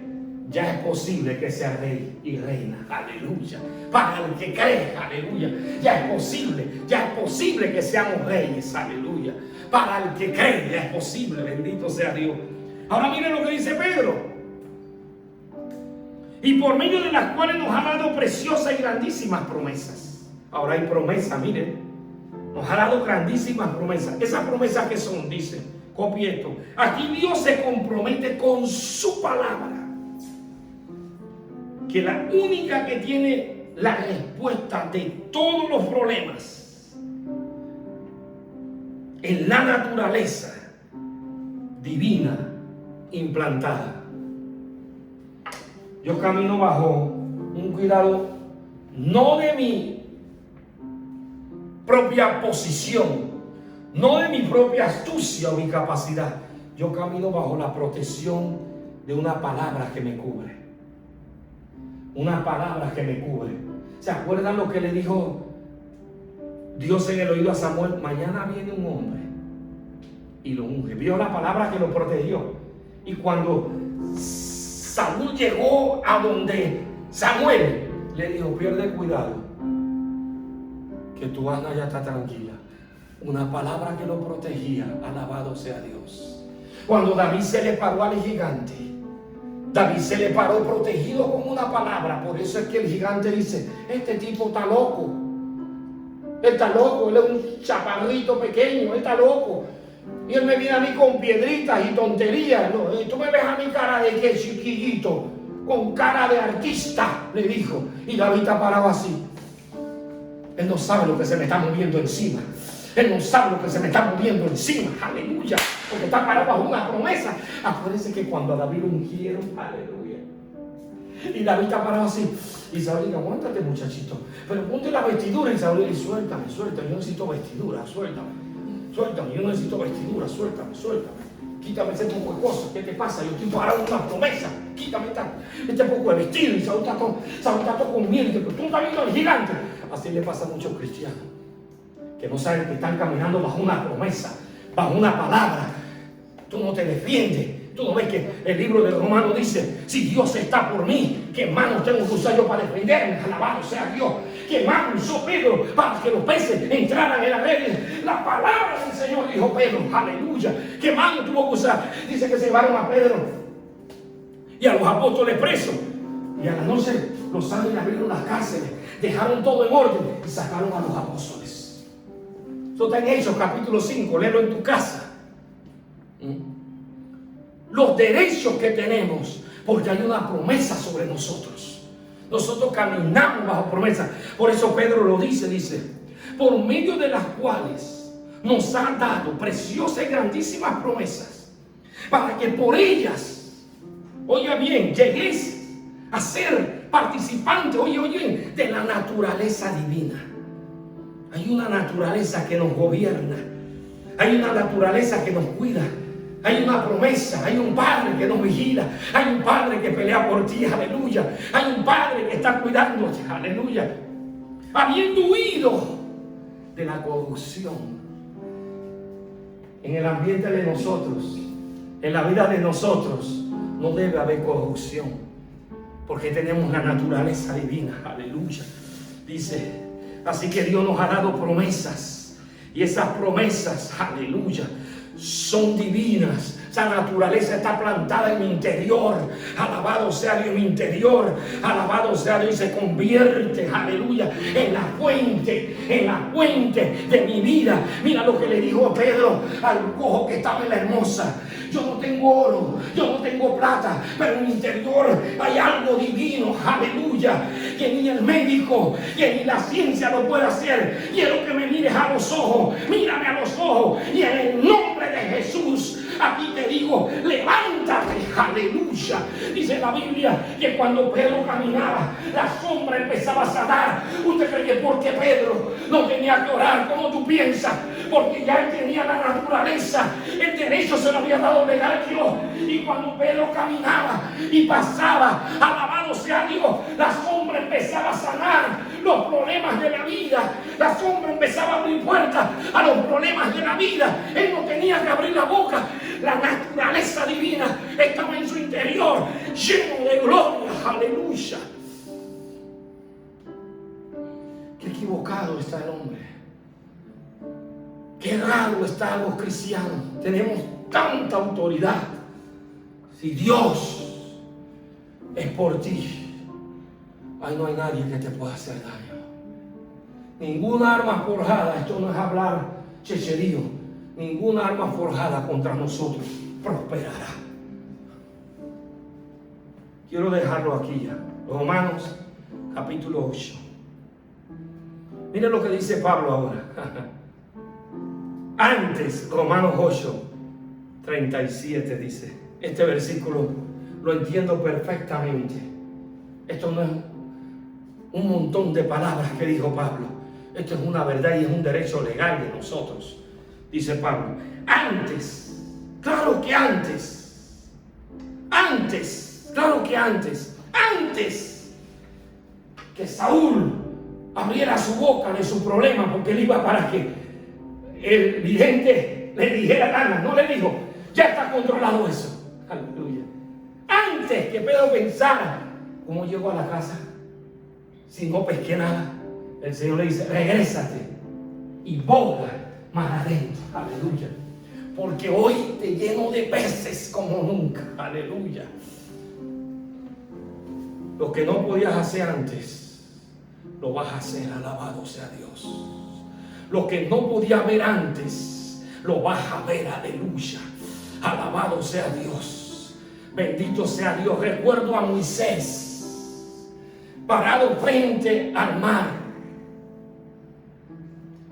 ya es posible que sea rey y reina. Aleluya. Para el que cree, aleluya, ya es posible que seamos reyes. Aleluya. Para el que cree, ya es posible. Bendito sea Dios. Ahora miren lo que dice Pedro: y por medio de las cuales nos ha dado preciosas y grandísimas promesas. Ahora hay promesas, miren, nos ha dado grandísimas promesas. Esas promesas que son, dice, copie esto: aquí Dios se compromete con su palabra, que la única que tiene la respuesta de todos los problemas en la naturaleza divina implantada. Yo camino bajo un cuidado, no de mi propia posición, no de mi propia astucia o mi capacidad. Yo camino bajo la protección de una palabra que me cubre. Una palabra que me cubre. ¿Se acuerdan lo que le dijo Dios en el oído a Samuel? Mañana viene un hombre y lo unge. Vio la palabra que lo protegió. Y cuando Saúl llegó a donde Samuel, le dijo: pierde cuidado, que tu asna ya está tranquila. Una palabra que lo protegía. Alabado sea Dios. Cuando David se le paró al gigante, David se le paró protegido con una palabra. Por eso es que el gigante dice: este tipo está loco. Él está loco, él es un chaparrito pequeño, él está loco. Y él me viene a mí con piedritas y tonterías. ¿No? Y tú me ves a mi cara de que chiquillito, con cara de artista, le dijo. Y David está parado así. Él no sabe lo que se me está moviendo encima. Él no sabe lo que se me está moviendo encima. Aleluya. Porque está parado bajo una promesa. Acuérdense que cuando a David lo ungieron, aleluya, y David está parado así, y Saúl dice: aguántate, muchachito, pero ponte la vestidura. Y Saúl dice: suéltame, yo necesito vestidura, suéltame, yo necesito vestidura, suéltame, quítame ese poco de cosas. ¿Qué te pasa? Yo estoy parado en una promesa, quítame este poco de vestido. Y Saúl está todo con miedo, y dice: pero tú estás viendo al gigante. Así le pasa a muchos cristianos, que no saben que están caminando bajo una promesa, bajo una palabra. Tú no te defiendes. Tú no ves que el libro de Romanos dice: si Dios está por mí, ¿qué manos tengo que usar yo para defenderme? Alabado sea Dios. ¿Qué manos usó Pedro para que los peces entraran en las redes? La palabra del Señor, dijo Pedro. Aleluya. ¿Qué manos tuvo que usar? Dice que se llevaron a Pedro y a los apóstoles presos. Y a la noche los ángeles abrieron las cárceles, dejaron todo en orden y sacaron a los apóstoles. Eso está en Hechos capítulo 5, léelo en tu casa. Los derechos que tenemos, porque hay una promesa sobre nosotros. Nosotros caminamos bajo promesa. Por eso Pedro lo dice, por medio de las cuales nos ha dado preciosas y grandísimas promesas, para que por ellas, oiga bien, lleguéis a ser participante, oye, de la naturaleza divina. Hay una naturaleza que nos gobierna, hay una naturaleza que nos cuida, hay una promesa, hay un Padre que nos vigila, hay un Padre que pelea por ti, aleluya, hay un Padre que está cuidándote, aleluya. Habiendo huido de la corrupción en el ambiente de nosotros, en la vida de nosotros, no debe haber corrupción. Porque tenemos la naturaleza divina, aleluya. Dice, así que Dios nos ha dado promesas. Y esas promesas, aleluya, son divinas. Esa naturaleza está plantada en mi interior. Alabado sea Dios, en mi interior. Alabado sea Dios, y se convierte, aleluya, en la fuente de mi vida. Mira lo que le dijo Pedro al cojo que estaba en la Hermosa. Yo no tengo oro, yo no tengo plata, pero en mi interior hay algo divino, aleluya, que ni el médico, que ni la ciencia lo puede hacer. Quiero que me mires a los ojos, mírame a los ojos, y en el nombre de Jesús, aquí te digo, levántate, aleluya. Dice la Biblia que cuando Pedro caminaba, la sombra empezaba a sanar. ¿Usted cree que porque Pedro no tenía que orar como tú piensas? Porque ya él tenía la naturaleza, el derecho se lo había dado legal Dios. Y cuando Pedro caminaba y pasaba, alabado sea Dios, la sombra empezaba a sanar los problemas de la vida. La sombra empezaba a abrir puertas a los problemas de la vida. Él no tenía que abrir la boca. La naturaleza divina estaba en su interior, lleno de gloria, aleluya. Qué equivocado está el hombre. Qué raro están los cristianos. Tenemos tanta autoridad. Si Dios es por ti, ahí no hay nadie que te pueda hacer daño. Ninguna arma forjada, esto no es hablar checherío, ninguna arma forjada contra nosotros prosperará. Quiero dejarlo aquí ya. Romanos capítulo 8. Miren lo que dice Pablo ahora. Antes, Romanos 8, 37 dice, este versículo lo entiendo perfectamente. Esto no es un montón de palabras que dijo Pablo. Esto es una verdad y es un derecho legal de nosotros. Dice Pablo, antes, claro que antes, antes que Saúl abriera su boca de su problema, porque él iba para que el vidente le dijera nada, no le dijo, ya está controlado eso. Aleluya. Antes que Pedro pensara, ¿cómo llegó a la casa? Si no pesqué nada, el Señor le dice, regrésate y boga más adentro. Aleluya. Porque hoy te lleno de peces como nunca. Aleluya. Lo que no podías hacer antes, lo vas a hacer. Alabado sea Dios. Lo que no podía ver antes, lo vas a ver, aleluya. Alabado sea Dios. Bendito sea Dios. Recuerdo a Moisés parado frente al mar.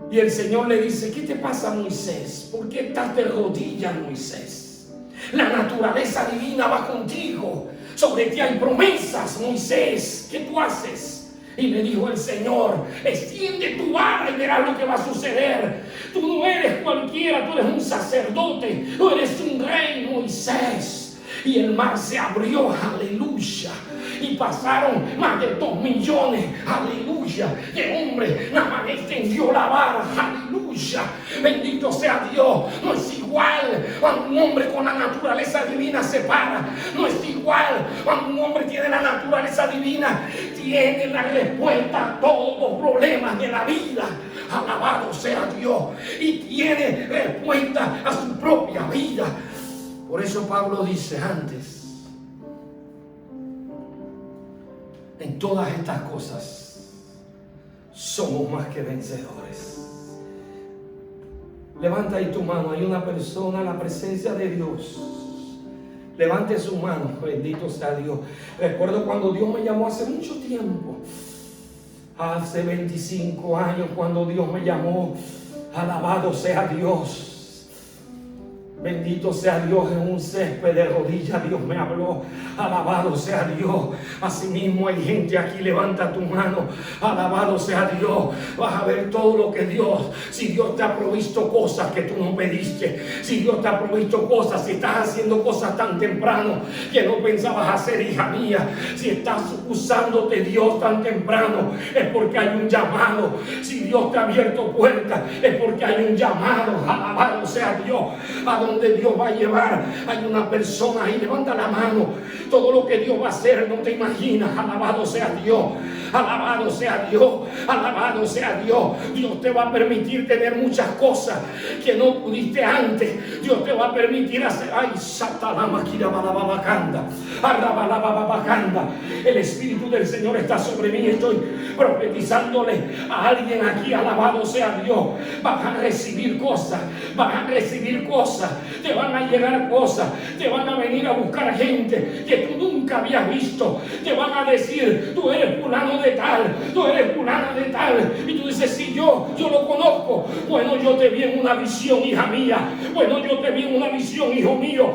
Y el Señor le dice, ¿qué te pasa, Moisés? ¿Por qué estás de rodillas, Moisés? La naturaleza divina va contigo. Sobre ti hay promesas, Moisés. ¿Qué tú haces? Y le dijo el Señor, extiende tu vara y verás lo que va a suceder. Tú no eres cualquiera, tú eres un sacerdote, tú eres un rey, Moisés. Y el mar se abrió, aleluya. Y pasaron más de 2 millones, aleluya, de hombres. Nada más extendió la vara, aleluya. Bendito sea Dios. No es igual cuando un hombre con la naturaleza divina se para. No es igual cuando un hombre tiene la naturaleza divina. Tiene la respuesta a todos los problemas de la vida. Alabado sea Dios. Y tiene respuesta a su propia vida. Por eso Pablo dice antes En todas estas cosas somos más que vencedores. Levanta ahí tu mano. Hay una persona en la presencia de Dios. Levante su mano. Bendito sea Dios. Recuerdo cuando Dios me llamó hace mucho tiempo. Hace 25 años cuando Dios me llamó. Alabado sea Dios. Bendito sea Dios, en un césped de rodillas Dios me habló. Alabado sea Dios. Asimismo hay gente aquí, levanta tu mano. Alabado sea Dios. Vas a ver todo lo que Dios, si Dios te ha provisto cosas que tú no pediste, si Dios te ha provisto cosas, si estás haciendo cosas tan temprano que no pensabas hacer, hija mía, si estás usándote Dios tan temprano, es porque hay un llamado. Si Dios te ha abierto puertas, es porque hay un llamado. Alabado sea Dios. A donde Dios va a llevar, hay una persona ahí, levanta la mano. Todo lo que Dios va a hacer no te imaginas. Alabado sea Dios. Alabado sea Dios. Alabado sea Dios. Dios te va a permitir tener muchas cosas que no pudiste antes. Dios te va a permitir hacer. Ay, el Espíritu del Señor está sobre mí. Estoy profetizándole a alguien aquí. Alabado sea Dios. Van a recibir cosas. Van a recibir cosas. Te van a llegar cosas. Te van a venir a buscar gente que tú nunca habías visto. Te van a decir, tú eres fulano de tal, tú eres fulana de tal. Y tú dices, sí, yo lo conozco. Bueno, yo te vi en una visión, hija mía. Bueno, yo te vi en una visión, hijo mío.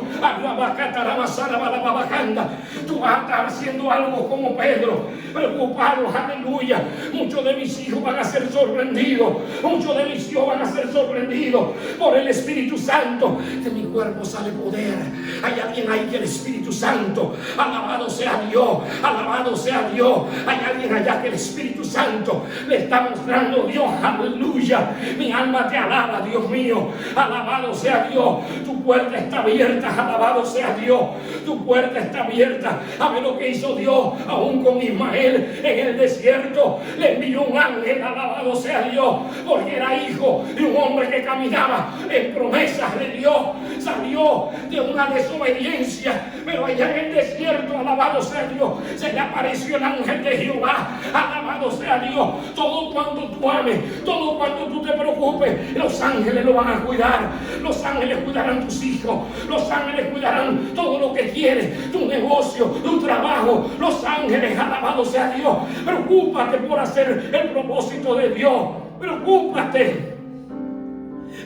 Tú vas a estar haciendo algo como Pedro, preocupado, aleluya. Muchos de mis hijos van a ser sorprendidos. Muchos de mis hijos van a ser sorprendidos por el Espíritu Santo. De mi cuerpo sale poder. Hay alguien ahí que el Espíritu Santo, alabado sea Dios, alabado sea Dios. Hay alguien allá que el Espíritu Santo le está mostrando. Dios, aleluya. Mi alma te alaba, Dios mío. Alabado sea Dios. Tu puerta está abierta, alabado sea Dios. Tu puerta está abierta. A ver lo que hizo Dios aún con Ismael en el desierto. Le envió un ángel, alabado sea Dios, porque era hijo de un hombre que caminaba en promesas de Dios. Salió de una desobediencia, pero allá en el desierto, alabado sea Dios, se le apareció el ángel de Jehová. Alabado sea Dios. Todo cuanto tú ames, todo cuanto tú te preocupes, los ángeles lo van a cuidar. Los ángeles cuidarán tus hijos. Los ángeles cuidarán todo lo que quieres, tu negocio, tu trabajo. Los ángeles, alabado sea Dios. Preocúpate por hacer el propósito de Dios. Preocúpate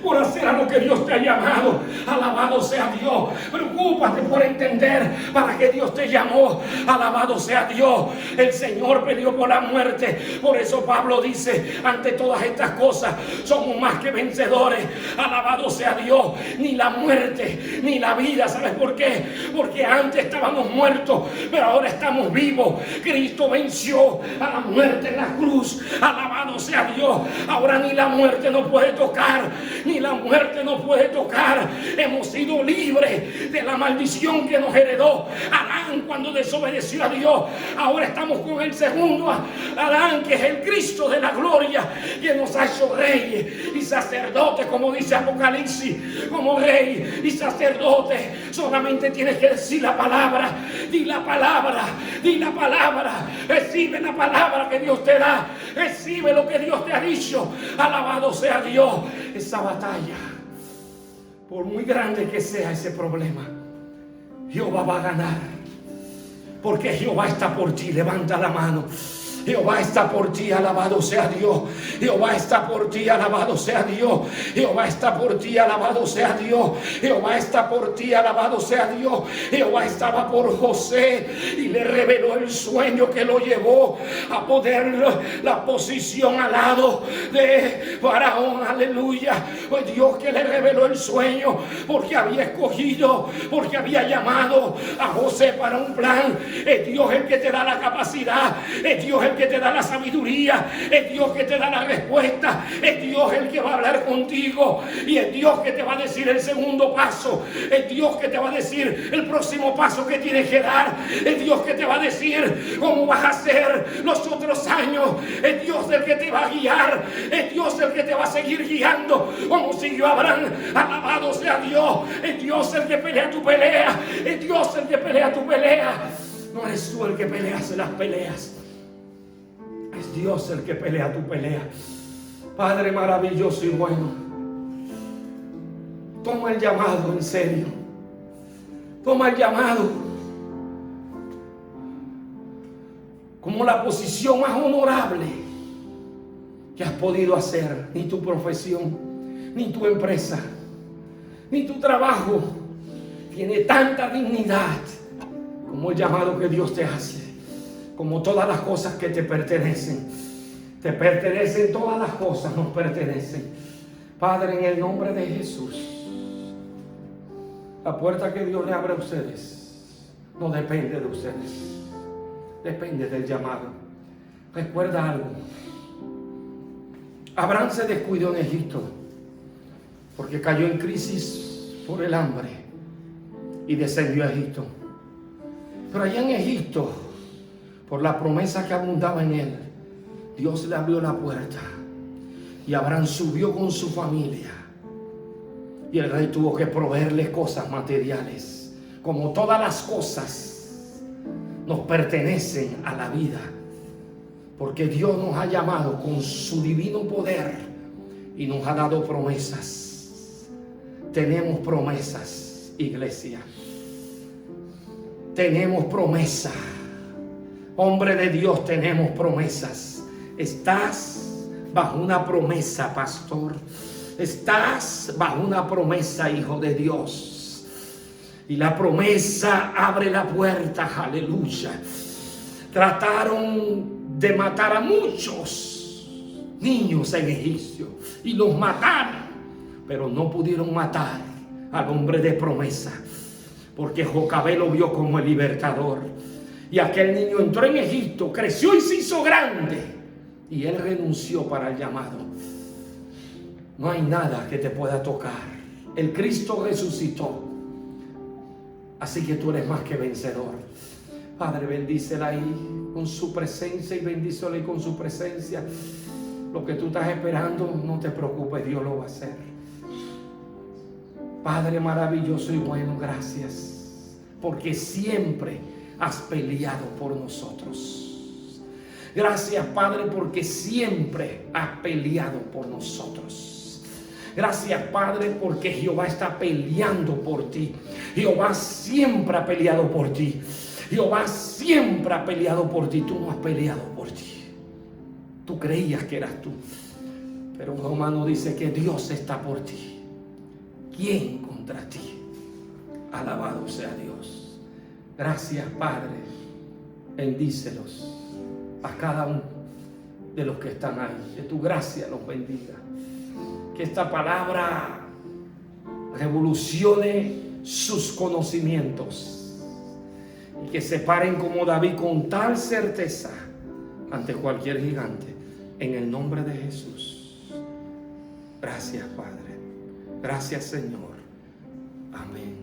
por hacer a lo que Dios te ha llamado. Alabado sea Dios. Preocúpate por entender para qué Dios te llamó. Alabado sea Dios. El Señor peleó por la muerte. Por eso Pablo dice, ante todas estas cosas somos más que vencedores. Alabado sea Dios. Ni la muerte ni la vida. ¿Sabes por qué? Porque antes estábamos muertos, pero ahora estamos vivos. Cristo venció a la muerte en la cruz. Alabado sea Dios. Ahora ni la muerte nos puede tocar, ni la muerte nos puede tocar. Hemos sido libres de la maldición que nos heredó Adán cuando desobedeció a Dios. Ahora estamos con el segundo Adán, que es el Cristo de la gloria, que nos ha hecho reyes y sacerdotes, como dice Apocalipsis. Como rey y sacerdote solamente tienes que decir la palabra. Di la palabra, di la palabra. Recibe la palabra que Dios te da. Recibe lo que Dios te ha dicho. Alabado sea Dios. Esa batalla, por muy grande que sea ese problema, Jehová va a ganar, porque Jehová está por ti. Levanta la mano. Jehová está por ti, alabado sea Dios. Jehová está por ti, alabado sea Dios. Jehová está por ti, alabado sea Dios. Jehová está por ti, alabado sea Dios. Jehová estaba por José y le reveló el sueño que lo llevó a poner la posición al lado de Faraón. Aleluya. Fue Dios que le reveló el sueño, porque había escogido, porque había llamado a José para un plan. Es Dios el que te da la capacidad. Es Dios el que te da la sabiduría. Es Dios que te da la respuesta. Es Dios el que va a hablar contigo, y es Dios que te va a decir el segundo paso. Es Dios que te va a decir el próximo paso que tienes que dar. Es Dios que te va a decir cómo vas a hacer los otros años. Es Dios el que te va a guiar. Es Dios el que te va a seguir guiando, como siguió Abraham. Alabado sea Dios. Es Dios el que pelea tu pelea. Es Dios el que pelea tu pelea. No eres tú el que peleas las peleas. Es Dios el que pelea tu pelea. Padre maravilloso y bueno, toma el llamado en serio. Toma el llamado como la posición más honorable que has podido hacer. Ni tu profesión, ni tu empresa, ni tu trabajo tiene tanta dignidad como el llamado que Dios te hace. Como todas las cosas que te pertenecen. Te pertenecen todas las cosas, nos pertenecen. Padre, en el nombre de Jesús, la puerta que Dios le abre a ustedes no depende de ustedes, depende del llamado. Recuerda algo: Abraham se descuidó en Egipto porque cayó en crisis por el hambre y descendió a Egipto. Pero allá en Egipto, por la promesa que abundaba en él, Dios le abrió la puerta y Abraham subió con su familia. Y el rey tuvo que proveerle cosas materiales. Como todas las cosas nos pertenecen a la vida, porque Dios nos ha llamado con su divino poder y nos ha dado promesas. Tenemos promesas, iglesia. Tenemos promesas. Hombre de Dios, tenemos promesas. Estás bajo una promesa, pastor. Estás bajo una promesa, hijo de Dios. Y la promesa abre la puerta, aleluya. Trataron de matar a muchos niños en Egipto y los mataron, pero no pudieron matar al hombre de promesa, porque Jocabé lo vio como el libertador. Y aquel niño entró en Egipto, creció y se hizo grande, y él renunció para el llamado. No hay nada que te pueda tocar. El Cristo resucitó, así que tú eres más que vencedor. Padre, bendícela ahí con su presencia y bendícela ahí con su presencia. Lo que tú estás esperando, no te preocupes, Dios lo va a hacer. Padre maravilloso y bueno, gracias, porque siempre has peleado por nosotros. Gracias, Padre, porque siempre has peleado por nosotros. Gracias, Padre, porque Jehová está peleando por ti. Jehová siempre ha peleado por ti. Jehová siempre ha peleado por ti. Tú no has peleado por ti. Tú creías que eras tú, pero Romano dice que Dios está por ti. ¿Quién contra ti? Alabado sea Dios. Gracias, Padre. Bendícelos a cada uno de los que están ahí. Que tu gracia los bendiga. Que esta palabra revolucione sus conocimientos y que se paren como David con tal certeza ante cualquier gigante, en el nombre de Jesús. Gracias, Padre. Gracias, Señor. Amén.